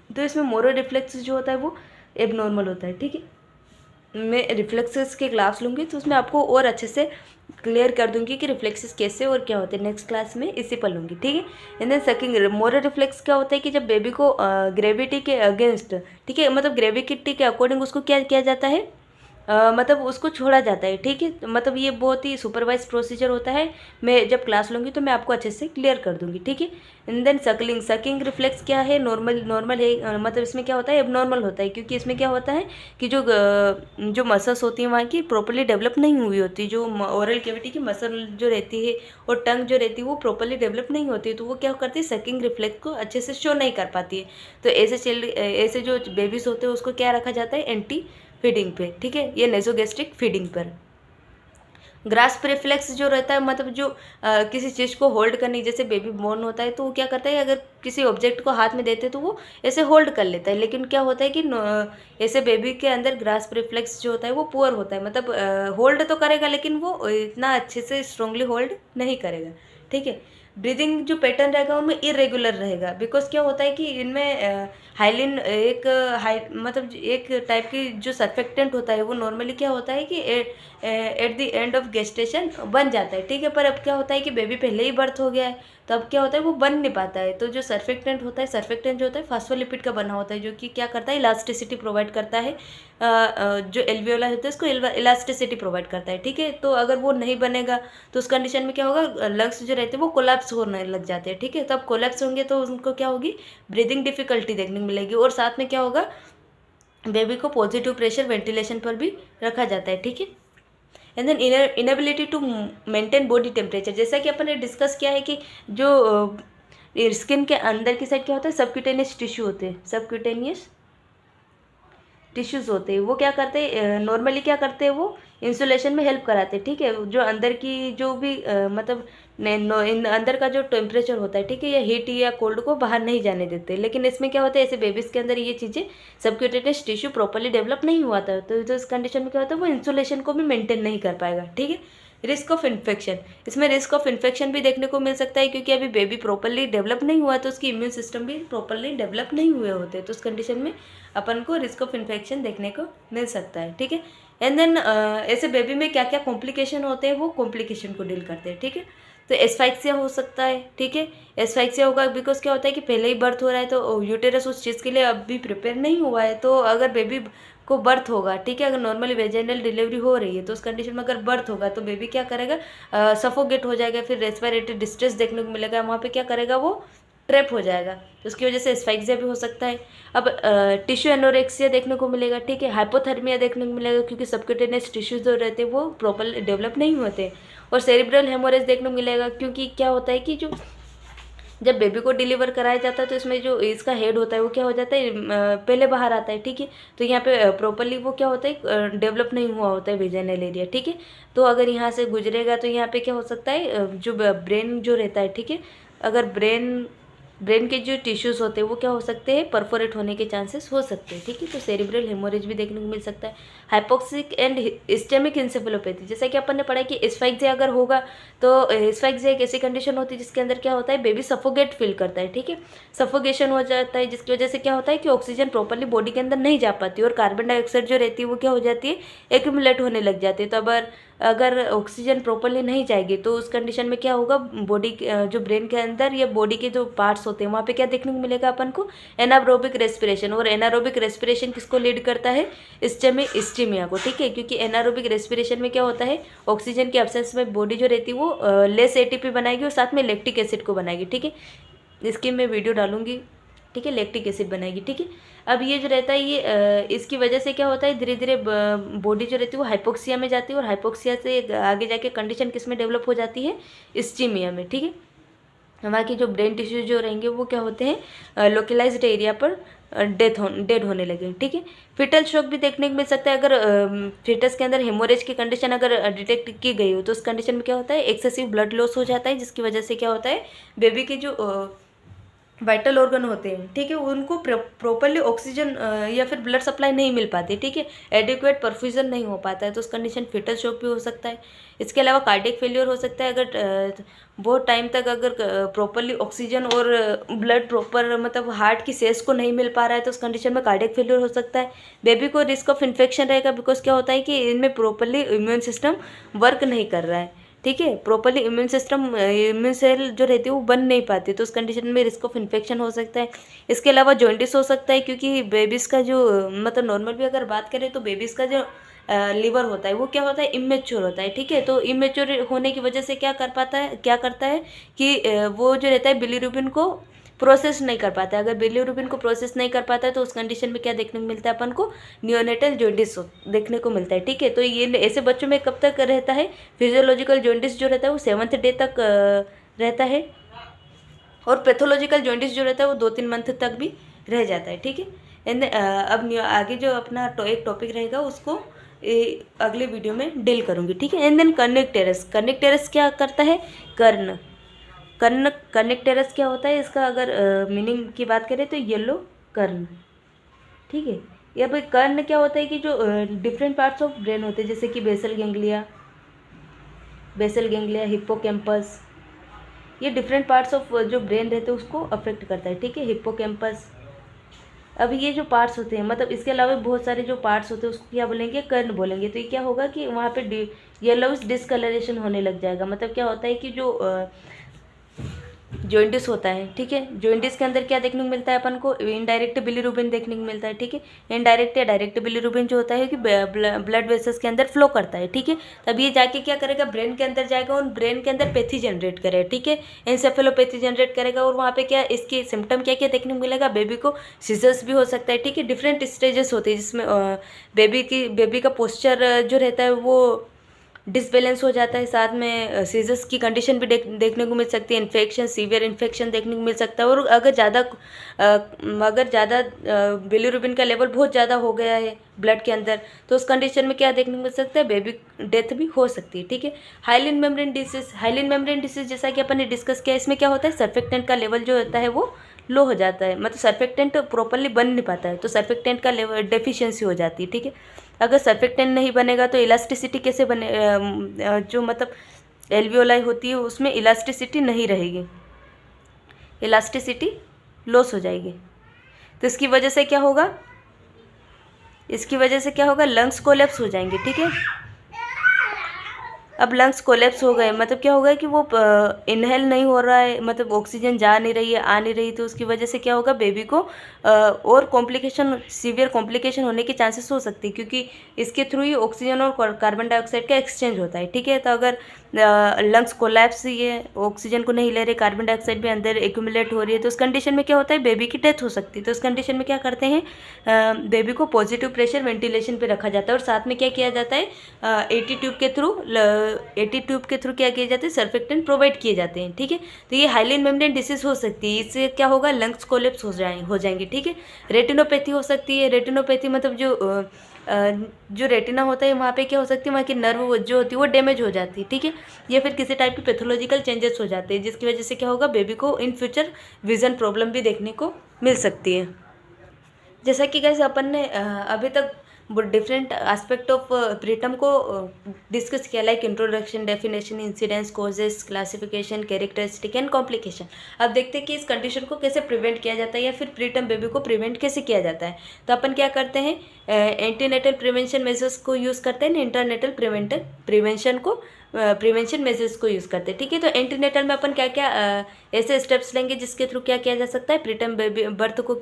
तो इसमें मोरो रिफ्लेक्स जो होता है वो एबनॉर्मल होता है, ठीक है। मैं रिफ्लेक्सेस के क्लास लूँगी तो उसमें आपको और अच्छे से क्लियर कर दूंगी कि रिफ्लेक्सेस कैसे और क्या होते हैं, नेक्स्ट क्लास में इसी पर लूँगी, ठीक है। And then sucking, Moro reflex क्या होता है कि जब बेबी को ग्रेविटी के अगेंस्ट, ठीक है, मतलब ग्रेविटी के अकॉर्डिंग उसको क्या किया जाता है, मतलब उसको छोड़ा जाता है, ठीक है। मतलब ये बहुत ही सुपरवाइज प्रोसीजर होता है, मैं जब क्लास लूँगी तो मैं आपको अच्छे से क्लियर कर दूँगी, ठीक है। एंड देन सकिंग रिफ्लेक्स क्या है, नॉर्मल है, मतलब इसमें क्या होता है, एबनॉर्मल होता है, क्योंकि इसमें क्या होता है कि जो मसल्स होती हैं वहाँ की प्रॉपरली डेवलप नहीं हुई होती, जो ओरल कैविटी की मसल जो रहती है और टंग जो रहती है वो प्रॉपरली डेवलप नहीं होती है, तो वो क्या करती है, सकिंग रिफ्लेक्स को अच्छे से शो नहीं कर पाती है। तो ऐसे जो बेबीज होते हैं उसको क्या रखा जाता है, एंटी फीडिंग पे, ठीक है, ये नेसोगैस्ट्रिक फीडिंग पर। ग्रास्प रिफ्लेक्स जो रहता है, मतलब जो किसी चीज़ को होल्ड करने, जैसे बेबी बोर्न होता है तो वो क्या करता है, अगर किसी ऑब्जेक्ट को हाथ में देते हैं तो वो ऐसे होल्ड कर लेता है, लेकिन क्या होता है कि ऐसे बेबी के अंदर ग्रास्प रिफ्लेक्स जो होता है वो पुअर होता है, मतलब होल्ड तो करेगा लेकिन वो इतना अच्छे से स्ट्रांगली होल्ड नहीं करेगा, ठीक है। ब्रीदिंग जो पैटर्न रहेगा उनमें इरेगुलर रहेगा, बिकॉज क्या होता है कि इनमें हाइलिन एक मतलब एक टाइप की जो सर्फेक्टेंट होता है वो नॉर्मली क्या होता है कि at the end of gestation बन जाता है, ठीक है। पर अब क्या होता है कि बेबी पहले ही बर्थ हो गया है तो अब क्या होता है वो बन नहीं पाता है, तो जो सर्फेक्टेंट होता है, सर्फेक्टेंट जो होता है फास्फोलिपिड का बना होता है, जो कि क्या करता है, इलास्टिसिटी प्रोवाइड करता है, जो एल्वियोला होता है उसको इलास्टिसिटी प्रोवाइड करता है, ठीक है। तो अगर वो नहीं बनेगा तो उस कंडीशन में क्या होगा, लंग्स जो रहते हैं वो कोलैप्स होने लग जाते हैं, ठीक है। तो अब कोलैप्स होंगे तो उनको क्या होगी, ब्रीदिंग डिफिकल्टी देखने को मिलेगी, और साथ में क्या होगा, बेबी को पॉजिटिव प्रेशर वेंटिलेशन पर भी रखा जाता है, ठीक है। And then inability to maintain body temperature, जैसा कि अपन ने डिस्कस किया है कि जो स्किन के अंदर की साइड क्या होता है, सबक्यूटेनियस टिश्यू होते हैं, सबक्यूटेनियस टिश्यूज़ होते हैं, वो क्या करते हैं, नॉर्मली क्या करते हैं, वो इंसुलेशन में हेल्प कराते हैं, ठीक है। जो अंदर की जो भी मतलब अंदर का जो टेम्परेचर होता है, ठीक है, या हीट या कोल्ड को बाहर नहीं जाने देते, लेकिन इसमें क्या होता है, ऐसे बेबीज़ के अंदर ये चीज़ें सबक्यूटेनियस टिश्यू प्रॉपरली डेवलप नहीं हुआ था, तो इस कंडीशन में क्या होता है, वो इंसुलेशन को भी मेंटेन नहीं कर पाएगा, ठीक है। रिस्क ऑफ इन्फेक्शन, इसमें रिस्क ऑफ इन्फेक्शन भी देखने को मिल सकता है, क्योंकि अभी बेबी प्रॉपरली डेवलप नहीं हुआ तो उसकी इम्यून सिस्टम भी प्रॉपरली डेवलप नहीं हुए होते, तो उस कंडीशन में अपन को रिस्क ऑफ इन्फेक्शन देखने को मिल सकता है, ठीक है। एंड देन ऐसे बेबी में क्या क्या कॉम्प्लिकेशन होते हैं, वो कॉम्प्लिकेशन को डील करते हैं, ठीक है। तो एस्फाइक्सिया हो सकता है, ठीक है, एस्फाइक्सिया होगा बिकॉज क्या होता है कि पहले ही बर्थ हो रहा है तो यूटेरस उस चीज़ के लिए अब भी प्रिपेयर नहीं हुआ है, तो अगर बेबी को बर्थ होगा, ठीक है, अगर नॉर्मली वेजाइनल डिलीवरी हो रही है तो उस कंडीशन में अगर बर्थ होगा तो बेबी क्या करेगा, सफोकेट हो जाएगा, फिर रेस्पिरेटरी डिस्ट्रेस देखने को मिलेगा, वहाँ पे क्या करेगा, वो ट्रैप हो जाएगा, तो उसकी वजह से एस्फाइक्सिया भी हो सकता है। अब टिश्यू एनोरेक्सिया देखने को मिलेगा, ठीक है, हाइपोथर्मिया देखने को मिलेगा, क्योंकि सबक्यूटेनियस टिश्यूज जो रहते हैं वो प्रॉपर डेवलप नहीं होते, और सेरिब्रल हेमोरेज देखने को मिलेगा, क्योंकि क्या होता है कि जो जब बेबी को डिलीवर कराया जाता है तो इसमें जो इसका हेड होता है वो क्या हो जाता है, पहले बाहर आता है, ठीक है। तो यहाँ पे प्रॉपरली वो क्या होता है, डेवलप नहीं हुआ होता है वेजाइनल एरिया, ठीक है। तो अगर यहाँ से गुजरेगा तो यहाँ पे क्या हो सकता है, जो ब्रेन जो रहता है, ठीक है, अगर ब्रेन के जो टिश्यूज़ होते हैं वो क्या हो सकते हैं, परफोरेट होने के चांसेस हो सकते हैं, ठीक है। तो सेरिब्रल हेमोरेज भी देखने को मिल सकता है। हाइपोक्सिक एंड इस्टेमिक इंसेफेलोपैथी, जैसा कि अपन ने पढ़ा कि एस्फाइक्सिया अगर होगा तो एस्फाइक्सिया एक ऐसी कंडीशन होती है जिसके अंदर क्या होता है, बेबी सफोकेट फील करता है, ठीक है, सफोकेशन हो जाता है, जिसकी वजह से क्या होता है कि ऑक्सीजन प्रॉपरली बॉडी के अंदर नहीं जा पाती, और कार्बन डाइऑक्साइड जो रहती है वो क्या हो जाती है, एक्यूमुलेट होने लग जाती है। तो अगर ऑक्सीजन प्रॉपरली नहीं जाएगी तो उस कंडीशन में क्या होगा, बॉडी जो ब्रेन के अंदर या बॉडी के जो पार्ट्स होते हैं वहाँ पे क्या देखने को मिलेगा अपन को, एनारोबिक रेस्पिरेशन, और एनारोबिक रेस्पिरेशन किसको लीड करता है, इस्टीमिया को, ठीक है, क्योंकि एनारोबिक रेस्पिरेशन में क्या होता है, ऑक्सीजन के एब्सेंस में बॉडी जो रहती है वो लेस एटीपी बनाएगी और साथ में लैक्टिक एसिड को बनाएगी, ठीक है। इसकी मैं वीडियो डालूंगी, ठीक है, लैक्टिक एसिड बनाएगी, ठीक है। अब ये जो रहता है ये इसकी वजह से क्या होता है, धीरे धीरे बॉडी जो रहती है वो हाइपोक्सिया में जाती है, और हाइपोक्सिया से आगे जाके कंडीशन किस में डेवलप हो जाती है, इस्टीमिया में, ठीक है। वहाँ की जो ब्रेन टिश्यू जो रहेंगे वो क्या होते हैं, लोकलाइज्ड एरिया पर डेड होने लगे। ठीक है, फिटल शॉक भी देखने को मिल सकता है। अगर फिटस के अंदर हेमोरेज की कंडीशन अगर डिटेक्ट की गई हो तो उस कंडीशन में क्या होता है, एक्सेसिव ब्लड लॉस हो जाता है, जिसकी वजह से क्या होता है, बेबी के जो वाइटल ऑर्गन होते हैं, ठीक है, उनको प्रॉपरली ऑक्सीजन या फिर ब्लड सप्लाई नहीं मिल पाती। ठीक है, एडिक्वेट परफ्यूजन नहीं हो पाता है, तो उस कंडीशन फिटल शॉक भी हो सकता है। इसके अलावा कार्डियक फेलियर हो सकता है। अगर बहुत टाइम तक अगर प्रॉपरली ऑक्सीजन और ब्लड प्रॉपर मतलब हार्ट की सेल्स को नहीं मिल पा रहा है तो उस कंडीशन में कार्डियक फेलियर हो सकता है। बेबी को रिस्क ऑफ इन्फेक्शन रहेगा, बिकॉज क्या होता है कि इनमें प्रॉपरली इम्यून सिस्टम वर्क नहीं कर रहा है। ठीक है, प्रॉपरली इम्यून सेल जो रहती है वो बन नहीं पाती, तो उस कंडीशन में रिस्क ऑफ इन्फेक्शन हो सकता है। इसके अलावा जॉन्डिस हो सकता है, क्योंकि बेबीज़ का जो मतलब नॉर्मल भी अगर बात करें तो बेबीज़ का जो लिवर होता है वो क्या होता है, इमेच्योर होता है। ठीक है, तो इमेच्योर होने की वजह से क्या करता है कि वो जो रहता है बिलीरुबिन को प्रोसेस नहीं कर पाता है। अगर बिलीरुबिन को प्रोसेस नहीं कर पाता है तो उस कंडीशन में क्या देखने को मिलता है अपन को, नियोनेटल जॉन्डिस देखने को मिलता है। ठीक है, तो ये ऐसे बच्चों में कब तक रहता है, फिजियोलॉजिकल जॉन्डिस जो रहता है वो 7th डे तक रहता है, और पैथोलॉजिकल जॉन्डिस जो रहता है वो 2-3 मंथ तक भी रह जाता है। ठीक है, एंड अब आगे जो अपना एक टॉपिक रहेगा उसको अगले वीडियो में डील करूँगी। ठीक है, एंड देन कर्निक क्या करता है, कर्निक क्या होता है, इसका अगर मीनिंग की बात करें तो येलो कर्ण। ठीक है, या भाई कर्ण क्या होता है कि जो डिफरेंट पार्ट्स ऑफ ब्रेन होते हैं, जैसे कि बेसल गैंग्लिया, हिप्पोकैम्पस, ये डिफरेंट पार्ट्स ऑफ जो ब्रेन रहते हैं उसको अफेक्ट करता है। ठीक है, हिप्पोकैम्पस। अब ये जो पार्ट्स होते हैं, मतलब इसके अलावा बहुत सारे जो पार्ट्स होते हैं उसको क्या बोलेंगे, कर्ण बोलेंगे। तो ये क्या होगा कि वहाँ पे येलोइश डिस्कलरेशन होने लग जाएगा। मतलब क्या होता है कि जो जॉइंटिस होता है, ठीक है, जॉइंटिस के अंदर क्या देखने को मिलता है अपन को, इनडायरेक्ट बिलीरुबिन देखने को मिलता है। ठीक है, इनडायरेक्ट या डायरेक्ट बिलीरुबिन जो होता है कि ब्लड वेसल्स के अंदर फ्लो करता है। ठीक है, तब ये जाके क्या करेगा, ब्रेन के अंदर जाएगा और ब्रेन के अंदर पैथी जनरेट करेगा। ठीक है, एन्सेफेलोपैथी जनरेट करेगा, और वहाँ पे क्या इसके सिम्टम क्या क्या देखने को मिलेगा, बेबी को सीजर्स भी हो सकता है। ठीक है, डिफरेंट स्टेजेस होते हैं जिसमें बेबी का पोस्चर जो रहता है वो डिसबैलेंस हो जाता है, साथ में सीजर्स की कंडीशन भी देखने को मिल सकती है, इन्फेक्शन, सीवियर इन्फेक्शन देखने को मिल सकता है। और अगर ज़्यादा बिलीरुबिन का लेवल बहुत ज़्यादा हो गया है ब्लड के अंदर तो उस कंडीशन में क्या देखने को मिल सकता है, बेबी डेथ भी हो सकती है। ठीक है, हाइलिन मेम्ब्रेन डिसीज जैसा कि अपन ने डिस्कस किया, इसमें क्या होता है, सर्फेक्टेंट का लेवल जो होता है वो लो हो जाता है, मतलब सर्फेक्टेंट प्रॉपरली बन नहीं पाता है, तो सर्फेक्टेंट का लेवल डेफिशिएंसी हो जाती है। ठीक है, अगर सर्फेक्टेंट नहीं बनेगा तो इलास्टिसिटी कैसे बने, जो मतलब एल्वियोलाई होती है उसमें इलास्टिसिटी नहीं रहेगी, इलास्टिसिटी लॉस हो जाएगी। तो इसकी वजह से क्या होगा, लंग्स कोलैप्स हो जाएंगे। ठीक है, अब लंग्स कोलैप्स हो गए मतलब क्या होगा कि वो इनहेल नहीं हो रहा है, मतलब ऑक्सीजन जा नहीं रही है, आ नहीं रही, तो उसकी वजह से क्या होगा, बेबी को और कॉम्प्लिकेशन, सीवियर कॉम्प्लिकेशन होने के चांसेस हो सकती है, क्योंकि इसके थ्रू ही ऑक्सीजन और कार्बन डाइऑक्साइड का एक्सचेंज होता है। ठीक है, तो अगर लंग्स कोलैप्स ये ऑक्सीजन को नहीं ले रहे, कार्बन डाइऑक्साइड भी अंदर एक्यूमुलेट हो रही है, तो उस कंडीशन में क्या होता है, बेबी की डेथ हो सकती है। तो उस कंडीशन में क्या करते हैं, बेबी को पॉजिटिव प्रेशर वेंटिलेशन पे रखा जाता है, और साथ में क्या किया जाता है, एटी ट्यूब के थ्रू क्या किया जाता है, सर्फेक्टेंट प्रोवाइड किए जाते हैं। ठीक है, तो ये हाइलिन मेम्ब्रेन डिसीज हो सकती है, इससे क्या होगा, लंग्स कोलैप्स हो जाएंगे। ठीक है, रेटिनोपैथी हो सकती है, रेटिनोपैथी मतलब जो रेटिना होता है वहाँ पे क्या हो सकती है, वहाँ की नर्व जो होती है वो डैमेज हो जाती है। ठीक है, या फिर किसी टाइप की पैथोलॉजिकल चेंजेस हो जाते हैं, जिसकी वजह से क्या होगा, बेबी को इन फ्यूचर विजन प्रॉब्लम भी देखने को मिल सकती है। जैसा कि गाइस अपन ने अभी तक डिफरेंट एस्पेक्ट ऑफ प्रीटम को डिस्कस किया, like introduction, definition, incidence, causes, classification, characteristic and complication. अब देखते हैं कि इस कंडीशन को कैसे प्रिवेंट किया जाता है, या फिर प्रीटम बेबी को प्रिवेंट कैसे किया जाता है। तो अपन क्या करते हैं, एंटीनेटल प्रिवेंशन मेजर्स को यूज़ करते हैं, इंटरनेटल प्रिवेंशन मेजर्स को यूज़ करते हैं। ठीक है, तो एंटीनेटल में अपन क्या क्या ऐसे स्टेप्स लेंगे जिसके थ्रू क्या किया जा सकता है, प्रीटम बेबी बर्थ को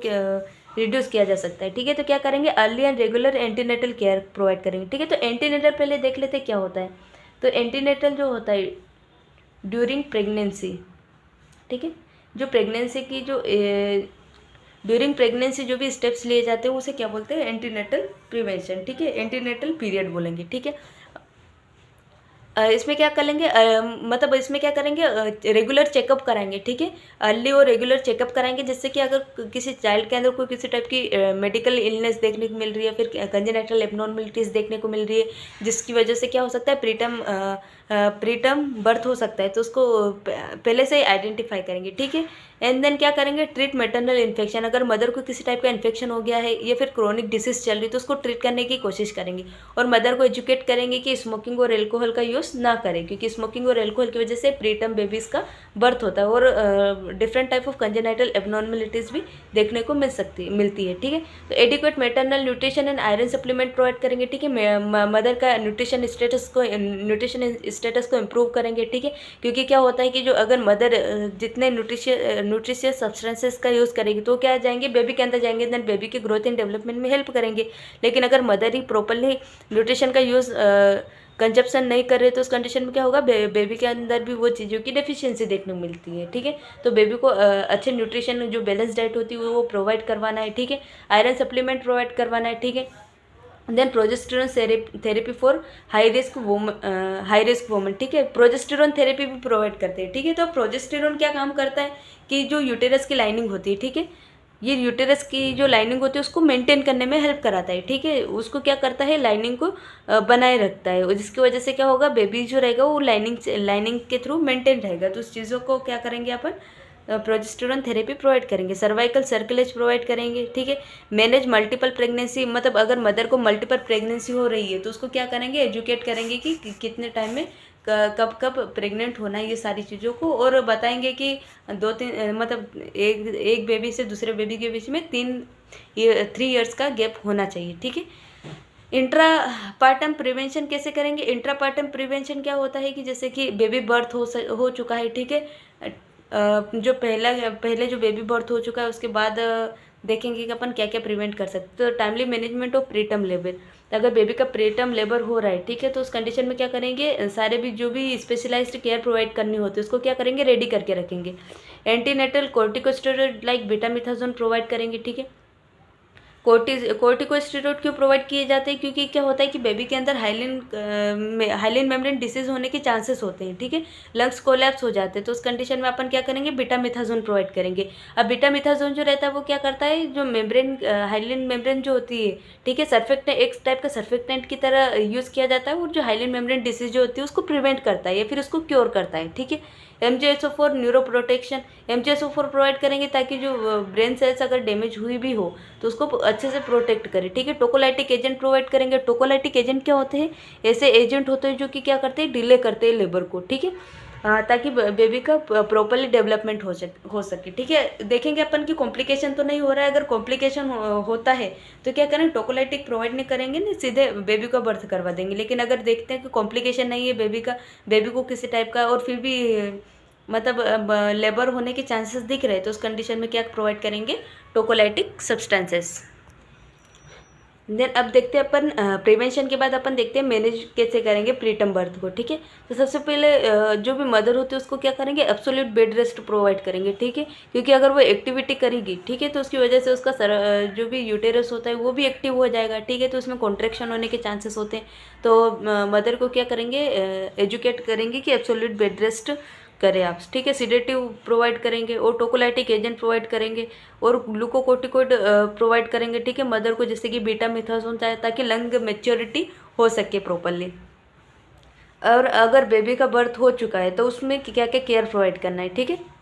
रिड्यूस किया जा सकता है। ठीक है, तो क्या करेंगे, early and regular antenatal care provide करेंगे। ठीक है, तो एंटीनेटल पहले देख लेते हैं क्या होता है। तो एंटीनेटल जो होता है ड्यूरिंग प्रेगनेंसी, ठीक है, जो प्रेगनेंसी की ड्यूरिंग प्रेगनेंसी जो भी स्टेप्स लिए जाते हैं उसे क्या बोलते हैं, एंटीनेटल प्रिवेंशन। ठीक है, एंटीनेटल पीरियड बोलेंगे। ठीक है, इसमें क्या करेंगे, मतलब इसमें क्या करेंगे, रेगुलर चेकअप कराएंगे, ठीक है। अर्ली और रेगुलर चेकअप कराएंगे, जिससे कि अगर किसी चाइल्ड के अंदर कोई किसी टाइप की मेडिकल इलनेस देखने को मिल रही है, फिर कंजेनिटल एब्नॉर्मलिटीज़ देखने को मिल रही है, जिसकी वजह से क्या हो सकता है, प्रीटर्म बर्थ हो सकता है, तो उसको पहले से ही आइडेंटिफाई करेंगे, ठीक है। एंड देन क्या करेंगे, ट्रीट मैटरनल इन्फेक्शन। अगर मदर को किसी टाइप का इन्फेक्शन हो गया है या फिर क्रोनिक डिसीज चल रही है तो उसको ट्रीट करने की कोशिश करेंगे। और मदर को एजुकेट करेंगे कि स्मोकिंग और एल्कोहल का यूज़ ना करें, क्योंकि स्मोकिंग और एल्कोहल की वजह से प्रीटर्म बेबीज़ का बर्थ होता है और डिफरेंट टाइप ऑफ कंजेनाइटल एब्नॉर्मलिटीज़ भी देखने को मिलती है, ठीक है। तो adequate maternal nutrition and iron supplement provide करेंगे, ठीक है। मदर का न्यूट्रिशन स्टेटस को इम्प्रूव करेंगे, ठीक है। क्योंकि क्या होता है कि जो अगर मदर जितने न्यूट्रिशियस सब्सटेंसेस का यूज़ करेगी तो क्या जाएंगे, बेबी के अंदर जाएंगे, देन बेबी के ग्रोथ एंड डेवलपमेंट में हेल्प करेंगे। लेकिन अगर मदर ही प्रॉपरली न्यूट्रिशन का यूज़ कंजप्शन नहीं कर रहे तो उस कंडीशन में क्या होगा, बेबी के अंदर भी वो चीज़ों की डेफिशिएंसी देखने को मिलती है, ठीक है। तो बेबी को अच्छे न्यूट्रिशन जो बैलेंस डाइट होती है वो प्रोवाइड करवाना है, ठीक है। आयरन सप्लीमेंट प्रोवाइड करवाना है, ठीक है। Then progesterone therapy for high risk women, ठीक है। प्रोजेस्टेरॉन थेरेपी भी प्रोवाइड करते हैं, ठीक है। तो प्रोजेस्टेरॉन क्या काम करता है कि जो यूटेरस की लाइनिंग होती है, ठीक है, ये यूटेरस की जो लाइनिंग होती है उसको मेंटेन करने में हेल्प कराता है, ठीक है। उसको क्या करता है, लाइनिंग को बनाए रखता है, और जिसकी वजह से क्या होगा, बेबी जो रहेगा वो लाइनिंग के थ्रू मेंटेन रहेगा। तो उस चीज़ों को क्या करेंगे अपन, प्रोजेस्टेरॉन थेरेपी प्रोवाइड करेंगे। सर्वाइकल सर्कुलेज प्रोवाइड करेंगे, ठीक है। मैनेज मल्टीपल प्रेगनेंसी, मतलब अगर मदर को मल्टीपल प्रेगनेंसी हो रही है तो उसको क्या करेंगे, एजुकेट करेंगे कि कितने टाइम में कब कब प्रेग्नेंट होना है, ये सारी चीज़ों को। और बताएंगे कि 2-3 मतलब एक बेबी से दूसरे बेबी के बीच में 3 ईयर्स का गैप होना चाहिए, ठीक है। इंट्रा पार्टम प्रिवेंशन कैसे करेंगे, इंट्रा पार्टम प्रिवेंशन क्या होता है कि जैसे कि बेबी बर्थ हो चुका है, ठीक है। जो पहले जो बेबी बर्थ हो चुका है उसके बाद देखेंगे कि अपन क्या क्या प्रिवेंट कर सकते हैं। तो timely management of preterm labour, अगर बेबी का प्रीटर्म लेबर हो रहा है, ठीक है, तो उस कंडीशन में क्या करेंगे, सारे भी जो भी स्पेशलाइज्ड केयर प्रोवाइड करनी होती है उसको क्या करेंगे, रेडी करके रखेंगे। एंटीनेटल कॉर्टिकोस्टेरॉइड लाइक बीटामिथाजोन प्रोवाइड करेंगे, ठीक है। कॉर्टिकोस्टेरॉइड क्यों प्रोवाइड किए जाते हैं, क्योंकि क्या होता है कि बेबी के अंदर हाइलिन मेम्ब्रेन डिसीज होने के चांसेस होते हैं, ठीक है। लंग्स कोलैप्स हो जाते हैं, तो उस कंडीशन में अपन क्या करेंगे, बीटामिथाजोन प्रोवाइड करेंगे। अब बीटामिथाजोन जो रहता है वो क्या करता है, जो मेम्ब्रेन हाइलिन मेम्ब्रेन जो होती है, ठीक है, सर्फेक्टेंट एक टाइप का सर्फेक्टेंट की तरह यूज़ किया जाता है, और जो हाइलिन मेम्ब्रेन डिसीज जो होती है उसको प्रिवेंट करता है या फिर उसको क्योर करता है, ठीक है। MgSO4 neuro protection, MgSO4 provide करेंगे ताकि जो ब्रेन सेल्स अगर डैमेज हुई भी हो तो उसको अच्छे से प्रोटेक्ट करे, ठीक है। टोकोलाइटिक एजेंट प्रोवाइड करेंगे। टोकोलाइटिक एजेंट क्या होते हैं, ऐसे एजेंट होते हैं जो कि क्या करते हैं, डिले करते हैं लेबर को, ठीक है, ताकि बेबी का प्रॉपरली डेवलपमेंट हो सके, ठीक है। देखेंगे अपन की कॉम्प्लिकेशन तो नहीं हो रहा है, अगर कॉम्प्लिकेशन होता है तो क्या करें, टोकोलाइटिक प्रोवाइड नहीं करेंगे, नहीं सीधे बेबी का बर्थ करवा देंगे। लेकिन अगर देखते हैं कि कॉम्प्लिकेशन नहीं है बेबी को किसी टाइप का, और फिर भी मतलब लेबर होने के चांसेस दिख रहे हैं, तो उस कंडीशन में क्या प्रोवाइड करेंगे, टोकोलाइटिक सब्सटेंसेस। देन अब देखते हैं अपन प्रिवेंशन के बाद अपन देखते हैं मैनेज कैसे करेंगे प्रीटर्म बर्थ को, ठीक है। तो सबसे पहले जो भी मदर होती है उसको क्या करेंगे, एब्सोल्यूट बेड रेस्ट प्रोवाइड करेंगे, ठीक है। क्योंकि अगर वो एक्टिविटी करेगी, ठीक है, तो उसकी वजह से उसका जो भी यूटेरस होता है वो भी एक्टिव हो जाएगा, ठीक है। तो उसमें कॉन्ट्रैक्शन होने के चांसेस होते हैं, तो मदर को क्या करेंगे, एजुकेट करेंगे कि एब्सोल्यूट बेड रेस्ट करें आप, ठीक है। सिडेटिव प्रोवाइड करेंगे और टोकोलाइटिक एजेंट प्रोवाइड करेंगे और ग्लूकोकोर्टिकोइड प्रोवाइड करेंगे, ठीक है, मदर को, जैसे कि बीटामिथाजोन चाहे, ताकि लंग मैच्योरिटी हो सके प्रॉपरली। और अगर बेबी का बर्थ हो चुका है तो उसमें क्या क्या केयर प्रोवाइड करना है, ठीक है।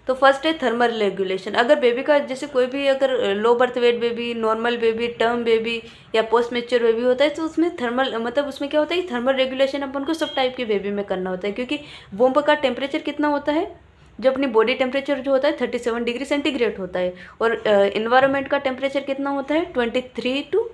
तो फर्स्ट है थर्मल रेगुलेशन। अगर बेबी का जैसे कोई भी अगर low birth weight baby, normal baby, term baby या पोस्ट मेच्योर बेबी होता है तो उसमें थर्मल मतलब उसमें क्या होता है कि थर्मल रेगुलेशन अपन को सब टाइप के बेबी में करना होता है, क्योंकि वोम्ब का टेम्परेचर कितना होता है, जो अपनी बॉडी टेम्परेचर जो होता है 37 डिग्री सेंटीग्रेड होता है, और इन्वायरमेंट का टेम्परेचर कितना होता है 23 to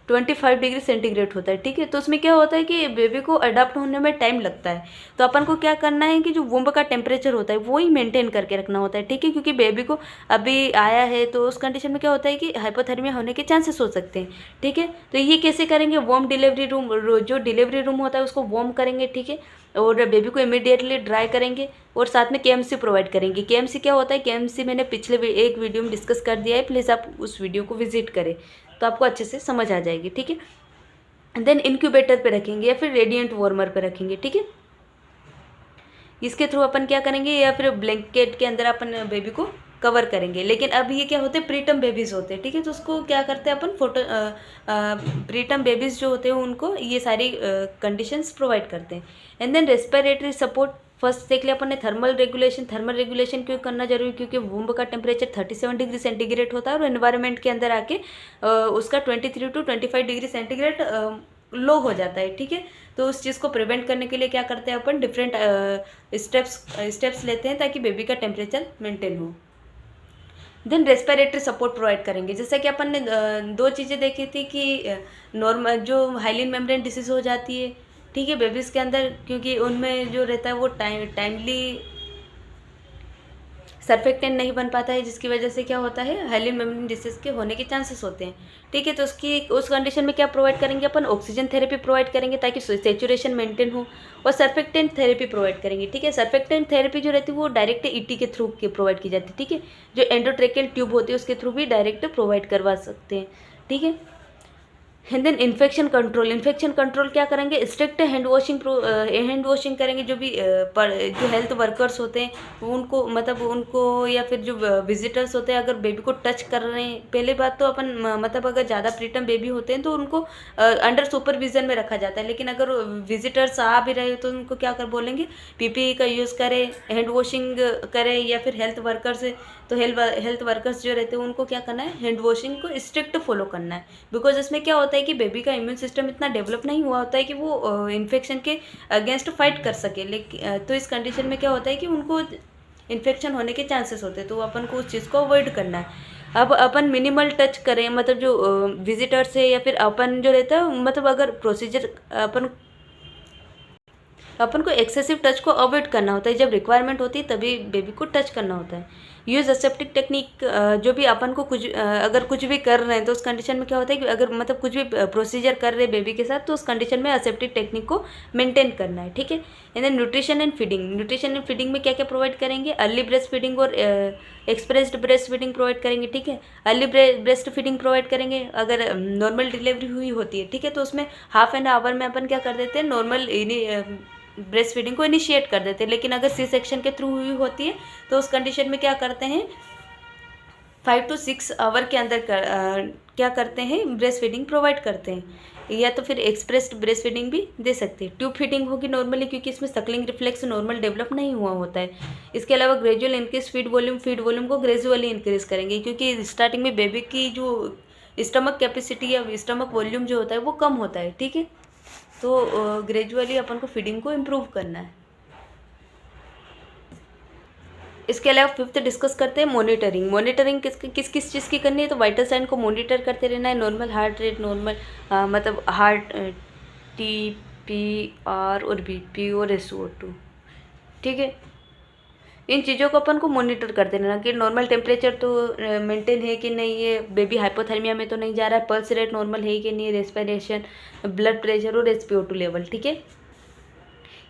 25 डिग्री सेंटीग्रेड होता है, ठीक है। तो उसमें क्या होता है कि बेबी को अडाप्ट होने में टाइम लगता है, तो अपन को क्या करना है कि जो वुम्ब का टेम्परेचर होता है वो ही मेंटेन करके रखना होता है, ठीक है। क्योंकि बेबी को अभी आया है तो उस कंडीशन में क्या होता है कि हाइपोथर्मिया होने के चांसेस हो सकते हैं, ठीक है। तो ये कैसे करेंगे, वार्म डिलीवरी रूम, जो डिलीवरी रूम होता है उसको वार्म करेंगे, ठीक है, और बेबी को इमीडिएटली ड्राई करेंगे, और साथ में KMC प्रोवाइड करेंगे। KMC क्या होता है, KMC मैंने पिछले एक वीडियो में डिस्कस कर दिया है, प्लीज़ आप उस वीडियो को विजिट करें तो आपको अच्छे से समझ आ जाएगी, ठीक है। देन इंक्यूबेटर पे रखेंगे या फिर रेडिएंट वार्मर पे रखेंगे, ठीक है। इसके थ्रू अपन क्या करेंगे, या फिर ब्लैंकेट के अंदर अपन बेबी को कवर करेंगे। लेकिन अब ये क्या होते हैं, प्रीटर्म बेबीज़ होते हैं, ठीक है। तो उसको क्या करते हैं अपन, प्रीटर्म बेबीज़ जो होते हैं उनको ये सारी कंडीशंस प्रोवाइड करते हैं। And then respiratory support, first देख लिया अपन ने थर्मल रेगुलेशन। थर्मल रेगुलेशन क्यों करना जरूरी, क्योंकि वूम्ब का टेम्परेचर 37 डिग्री सेंटीग्रेड होता है और एनवायरनमेंट के अंदर आके उसका 23 to 25 डिग्री सेंटीग्रेड लो हो जाता है, ठीक है। तो उस चीज़ को प्रिवेंट करने के लिए क्या करते हैं अपन, डिफरेंट स्टेप्स लेते हैं ताकि बेबी का टेम्परेचर मेंटेन हो। देन रेस्पिरेटरी सपोर्ट प्रोवाइड करेंगे। जैसे कि अपन ने दो चीज़ें देखी थी कि नॉर्मल जो हाइलिन मेम्ब्रेन डिसीज़ हो जाती है, ठीक है, बेबीज़ के अंदर, क्योंकि उनमें जो रहता है वो टाइमली सर्फेक्टेंट नहीं बन पाता है, जिसकी वजह से क्या होता है, हाइलिन मेम्ब्रेन डिसीज के होने के चांसेस होते हैं, ठीक है। तो उस कंडीशन में क्या प्रोवाइड करेंगे अपन, ऑक्सीजन थेरेपी प्रोवाइड करेंगे ताकि सेचुरेशन मेंटेन हो, और सर्फेक्टेंट थेरेपी प्रोवाइड करेंगे, ठीक है। सर्फेक्टेंट थेरेपी जो रहती है वो डायरेक्ट ईटी के थ्रू प्रोवाइड की जाती है, ठीक है। जो एंडोट्रेकियल ट्यूब होती है उसके थ्रू भी डायरेक्ट प्रोवाइड करवा सकते हैं, ठीक है। एंड देन इन्फेक्शन कंट्रोल क्या करेंगे, स्ट्रिक्ट हैंड वॉशिंग करेंगे। जो भी जो हेल्थ वर्कर्स होते हैं उनको, मतलब उनको, या फिर जो विजिटर्स होते हैं, अगर बेबी को टच कर रहे हैं, पहले बात तो अपन मतलब अगर ज़्यादा प्रीटर्म बेबी होते हैं तो उनको अंडर सुपरविजन में रखा जाता है। लेकिन अगर विजिटर्स आ भी रहे हो तो उनको क्या कर बोलेंगे, पीपीई का यूज़ करें, हैंड वॉशिंग करें, या फिर हेल्थ वर्कर्स है तो हेल्थ वर्कर्स जो रहते हैं उनको क्या करना है, हैंड वॉशिंग को स्ट्रिक्ट फॉलो करना है। बिकॉज इसमें क्या होता है कि बेबी का इम्यून सिस्टम इतना डेवलप नहीं हुआ होता है कि वो इन्फेक्शन के अगेंस्ट फाइट कर सके। लेकिन तो इस कंडीशन में क्या होता है कि उनको इन्फेक्शन होने के चांसेस होते हैं, तो अपन को उस चीज़ को अवॉइड करना है। अब अपन मिनिमल टच करें, मतलब जो विजिटर्स है या फिर अपन जो रहता है, मतलब अगर प्रोसीजर अपन को एक्सेसिव टच को अवॉइड करना होता है। जब रिक्वायरमेंट होती है तभी बेबी को टच करना होता है। यूज़ एसेप्टिक टेक्निक, जो भी अपन को अगर कुछ भी कर रहे हैं तो उस कंडीशन में क्या होता है कि अगर मतलब कुछ भी प्रोसीजर कर रहे हैं बेबी के साथ, तो उस कंडीशन में एसेप्टिक टेक्निक को मेंटेन करना है, ठीक है। And then nutrition and feeding में क्या क्या प्रोवाइड करेंगे, अर्ली ब्रेस्ट फीडिंग और एक्सप्रेस्ड ब्रेस्ट फीडिंग प्रोवाइड करेंगे, ठीक है। अर्ली ब्रेस्ट फीडिंग प्रोवाइड करेंगे अगर नॉर्मल डिलीवरी हुई होती है, ठीक है, तो उसमें हाफ एन आवर में अपन क्या कर देते हैं, नॉर्मल ब्रेस्ट फीडिंग को इनिशिएट कर देते हैं। लेकिन अगर सी सेक्शन के थ्रू हुई होती है तो उस कंडीशन में क्या करते हैं, 5 to 6 आवर के अंदर क्या करते हैं, ब्रेस्ट फीडिंग प्रोवाइड करते हैं। या तो फिर एक्सप्रेस्ड ब्रेस्ट फीडिंग भी दे सकते हैं। ट्यूब फीडिंग होगी नॉर्मली, क्योंकि इसमें सकलिंग रिफ्लेक्स नॉर्मल डेवलप नहीं हुआ होता है। इसके अलावा ग्रेजुअल इंक्रीज फीड वॉल्यूम को ग्रेजुअली इंक्रीज करेंगे, क्योंकि स्टार्टिंग में बेबी की जो स्टमक कैपेसिटी या स्टमक वॉल्यूम जो होता है वो कम होता है, ठीक है। तो ग्रेजुअली अपन को फीडिंग को इम्प्रूव करना है। इसके अलावा फिफ्थ डिस्कस करते हैं मॉनिटरिंग किस चीज़ की करनी है, तो वाइटल साइन को मॉनिटर करते रहना है। नॉर्मल हार्ट रेट, नॉर्मल मतलब हार्ट TPR और BP और SO2, ठीक है। इन चीज़ों को अपन को मॉनिटर करते रहना कि नॉर्मल टेम्परेचर तो मेंटेन है कि नहीं है, बेबी हाइपोथर्मिया में तो नहीं जा रहा है, पल्स रेट नॉर्मल है कि नहीं, रेस्पिरेशन, ब्लड प्रेशर और SpO2 लेवल, ठीक है।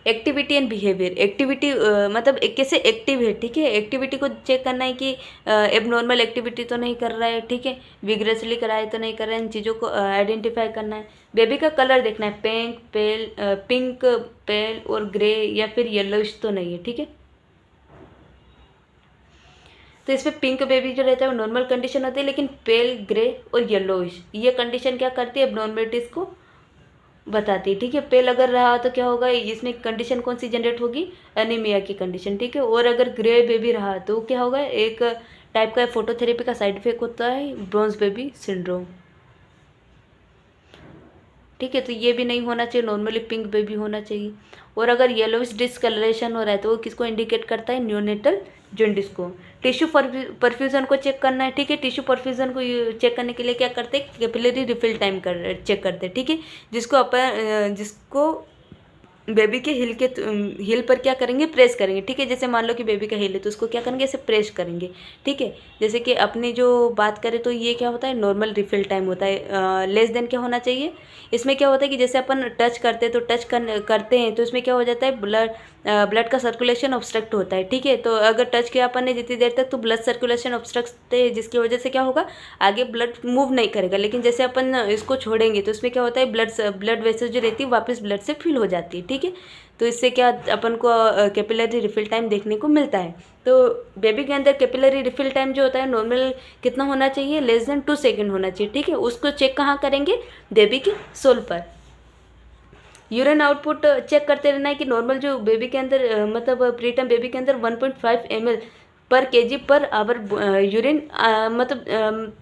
एक्टिविटी एंड बिहेवियर, मतलब कैसे एक्टिव है, ठीक है। एक्टिविटी को चेक करना है कि एबनॉर्मल एक्टिविटी तो नहीं कर रहा है, ठीक है, विग्रेसली कर रहा है तो नहीं कर रहा है। इन चीज़ों को आइडेंटिफाई करना है। बेबी का कलर देखना है, पिंक, पेल और ग्रे, या फिर येलोइश तो नहीं है, ठीक है। तो इसमें पिंक बेबी जो रहता है वो नॉर्मल कंडीशन होती है, लेकिन पेल, ग्रे और येलोइश ये कंडीशन क्या करती है, एबनॉर्मलिटीज़ को बताती है, ठीक है। पेल अगर रहा तो क्या होगा, इसमें कंडीशन कौन सी जनरेट होगी, एनीमिया की कंडीशन, ठीक है। और अगर ग्रे बेबी रहा तो क्या होगा, एक टाइप का फोटोथेरेपी का साइड इफेक्ट होता है, ब्रॉन्ज बेबी सिंड्रोम, ठीक है। तो ये भी नहीं होना चाहिए, नॉर्मली पिंक बेबी होना चाहिए। और अगर येलोइश डिस्कलरेशन हो रहा है तो वो किसको इंडिकेट करता है, न्यूनेटल जॉन्डिस को। टिश्यू परफ्यूजन को चेक करना है, ठीक है। टिश्यू परफ्यूजन को चेक करने के लिए क्या करते हैं, कैपिलरी रिफिल टाइम चेक करते हैं, ठीक है। जिसको बेबी के हिल पर क्या करेंगे, प्रेस करेंगे, ठीक है। जैसे मान लो कि बेबी का हिल है तो उसको क्या करेंगे, ऐसे प्रेस करेंगे, ठीक है। जैसे कि अपनी जो बात करें तो ये क्या होता है, नॉर्मल रिफिल टाइम होता है, लेस देन क्या होना चाहिए। इसमें क्या होता है कि जैसे अपन टच करते हैं तो करते हैं तो इसमें क्या हो जाता है, ब्लड का सर्कुलेशन ऑब्स्ट्रक्ट होता है, ठीक है। तो अगर टच किया अपन ने जितनी देर तक तो ब्लड सर्कुलेशन ऑब्स्ट्रक्ट है, जिसकी वजह से क्या होगा, आगे ब्लड मूव नहीं करेगा। लेकिन जैसे अपन इसको छोड़ेंगे तो इसमें क्या होता है, ब्लड वेसल्स जो रहती है वापस ब्लड से फिल हो जाती है, ठीक है। तो इससे क्या अपन को कैपिलरी रिफिल टाइम देखने को मिलता है। तो बेबी के अंदर कैपिलरी रिफिल टाइम जो होता है नॉर्मल कितना होना चाहिए, लेस देन 2 सेकेंड होना चाहिए, ठीक है। उसको चेक कहाँ करेंगे, बेबी के सोल पर। यूरिन आउटपुट चेक करते रहना है कि नॉर्मल जो बेबी के अंदर मतलब प्रीटर्म बेबी के अंदर 1.5 ml पर kg पर आवर यूरिन मतलब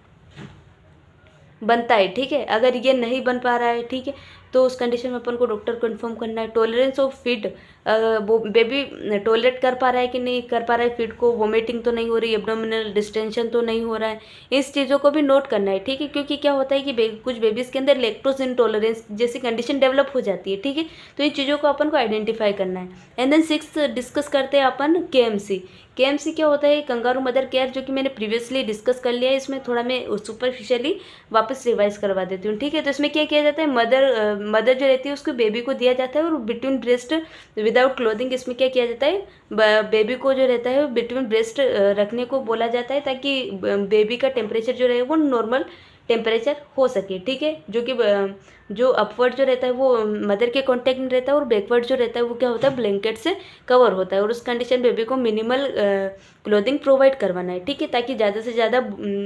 बनता है, ठीक है। अगर ये नहीं बन पा रहा है, ठीक है, तो उस कंडीशन में अपन को डॉक्टर को इन्फॉर्म करना है। टॉलरेंस ऑफ फीड, वो बेबी टॉलरेट कर पा रहा है कि नहीं कर पा रहा है फीड को, वोमिटिंग तो नहीं हो रही, एब्डोमिनल डिस्टेंशन तो नहीं हो रहा है, इस चीज़ों को भी नोट करना है, ठीक है। क्योंकि क्या होता है कि कुछ बेबीज़ के अंदर लैक्टोज इंटॉलरेंस जैसी कंडीशन डेवलप हो जाती है, ठीक है। तो इन चीज़ों को अपन को आइडेंटिफाई करना है। एंड देन 6 डिस्कस करते हैं अपन KMC क्या होता है, कंगारू मदर केयर, जो कि मैंने प्रीवियसली डिस्कस कर लिया है। इसमें थोड़ा मैं सुपरफिशियली वापस रिवाइज करवा देती हूँ, ठीक है। तो इसमें क्या किया जाता है, मदर जो रहती है उसको बेबी को दिया जाता है, और बिटवीन ब्रेस्ट विदाउट क्लोथिंग इसमें क्या किया जाता है, बेबी को जो रहता है बिटवीन ब्रेस्ट रखने को बोला जाता है, ताकि बेबी का टेम्परेचर जो रहे वो नॉर्मल टेम्परेचर हो सके, ठीक है। जो कि जो अपवर्ड जो रहता है वो मदर के कांटेक्ट में रहता है, और बैकवर्ड जो रहता है वो क्या होता है, ब्लैंकेट से कवर होता है। और उस कंडीशन बेबी को मिनिमल क्लोथिंग प्रोवाइड करवाना है, ठीक है, ताकि ज़्यादा से ज़्यादा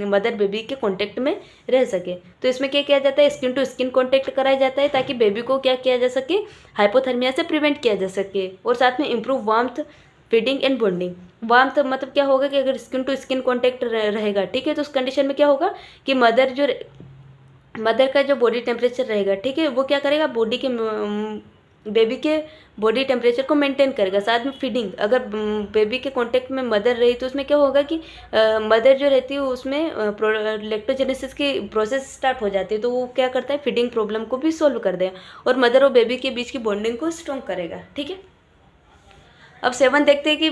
मदर बेबी के कांटेक्ट में रह सके। तो इसमें क्या किया जाता है, स्किन टू स्किन कांटेक्ट कराया जाता है, ताकि बेबी को क्या किया जा सके, हाइपोथर्मिया से प्रिवेंट किया जा सके। और साथ में improve warmth, feeding and bonding. Warmth मतलब क्या होगा कि अगर स्किन टू स्किन कांटेक्ट रहेगा, ठीक है, तो उस कंडीशन में क्या होगा कि मदर का जो बॉडी टेम्परेचर रहेगा, ठीक है, वो क्या करेगा, बॉडी के बेबी के बॉडी टेम्परेचर को मेंटेन करेगा। साथ में फीडिंग, अगर बेबी के कांटेक्ट में मदर रही तो उसमें क्या होगा कि मदर जो रहती है उसमें लैक्टोजेनेसिस की प्रोसेस स्टार्ट हो जाती है, तो वो क्या करता है, फीडिंग प्रॉब्लम को भी सोल्व कर देगा, और मदर और बेबी के बीच की बॉन्डिंग को स्ट्रॉन्ग करेगा, ठीक है। अब 7 देखते हैं कि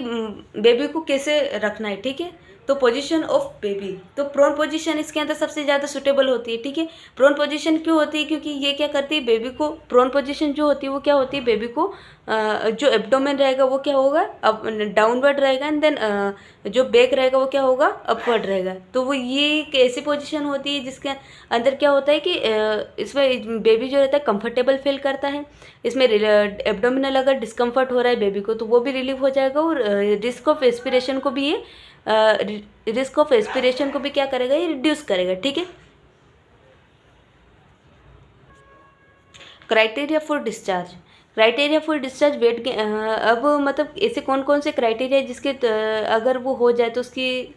बेबी को कैसे रखना है, ठीक है। तो पोजीशन ऑफ बेबी, तो प्रोन पोजीशन इसके अंदर सबसे ज़्यादा सुटेबल होती है, ठीक है। प्रोन पोजीशन क्यों होती है, क्योंकि ये क्या करती है, बेबी को प्रोन पोजीशन जो होती है वो क्या होती है, बेबी को जो एब्डोमेन रहेगा वो क्या होगा, अब डाउनवर्ड रहेगा, एंड देन जो बैक रहेगा वो क्या होगा, अपवर्ड रहेगा। तो वो ये एक ऐसी पोजीशन होती है जिसके अंदर क्या होता है कि इसमें बेबी जो रहता है कंफर्टेबल फील करता है। इसमें एब्डोमिनल अगर डिस्कम्फर्ट हो रहा है बेबी को तो वो भी रिलीव हो जाएगा, और रिस्क ऑफ एस्पिरेशन को भी ये क्या करेगा, ये रिड्यूस करेगा, ठीक है। क्राइटेरिया फॉर डिस्चार्ज वेट अब मतलब ऐसे कौन कौन से क्राइटेरिया जिसके अगर वो हो जाए तो उसकी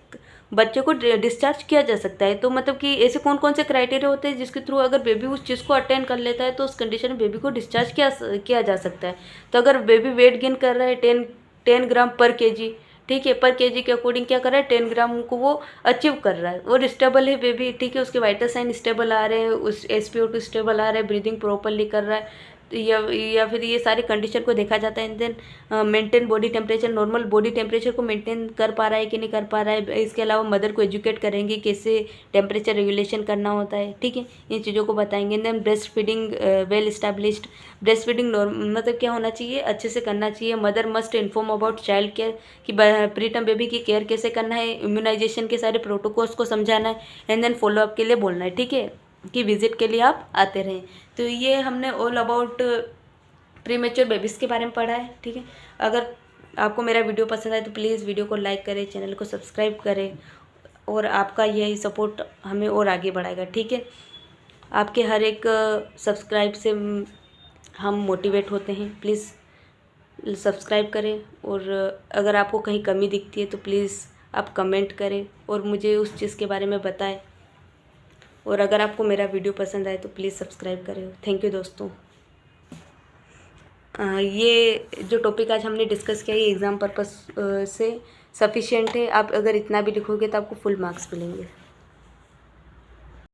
बच्चे को डिस्चार्ज किया जा सकता है। तो मतलब कि ऐसे कौन कौन से क्राइटेरिया होते हैं जिसके थ्रू अगर बेबी उस चीज़ को अटेंड कर लेता है तो उस कंडीशन में बेबी को डिस्चार्ज किया जा सकता है। तो अगर बेबी वेट गेन कर रहा है 10 ग्राम पर kg, ठीक है, पर kg के अकॉर्डिंग क्या कर रहा है, 10 ग्राम को वो अचीव कर रहा है, और स्टेबल है बेबी, ठीक है, उसके वाइटल साइन स्टेबल आ रहे हैं, उस SpO2 स्टेबल आ रहा है, ब्रीदिंग प्रॉपरली कर रहा है, या फिर ये सारी कंडीशन को देखा जाता है। And then maintain body temperature, normal body temperature को मेंटेन कर पा रहा है कि नहीं कर पा रहा है। इसके अलावा मदर को एजुकेट करेंगे कैसे टेम्परेचर रेगुलेशन करना होता है, ठीक है, इन चीज़ों को बताएंगे। And then breast feeding well established, breast feeding मतलब क्या होना चाहिए, अच्छे से करना चाहिए। Mother must inform about child care, कि प्रीटर्म बेबी की केयर कैसे करना है, इम्यूनाइजेशन के सारे प्रोटोकॉल्स को समझाना है, एंड देन फॉलोअप के लिए बोलना है, ठीक है, कि विजिट के लिए आप आते रहें। तो ये हमने ऑल अबाउट प्रीमेच्योर बेबीज़ के बारे में पढ़ा है, ठीक है। अगर आपको मेरा वीडियो पसंद आए तो प्लीज़ वीडियो को लाइक करें, चैनल को सब्सक्राइब करें, और आपका यही सपोर्ट हमें और आगे बढ़ाएगा, ठीक है। आपके हर एक सब्सक्राइब से हम मोटिवेट होते हैं। प्लीज़ सब्सक्राइब करें, और अगर आपको कहीं कमी दिखती है तो प्लीज़ आप कमेंट करें और मुझे उस चीज़ के बारे में बताएं। और अगर आपको मेरा वीडियो पसंद आए तो प्लीज़ सब्सक्राइब करें। थैंक यू दोस्तों। ये जो टॉपिक आज हमने डिस्कस किया ये एग्ज़ाम पर्पस से सफिशिएंट है। आप अगर इतना भी लिखोगे तो आपको फुल मार्क्स मिलेंगे।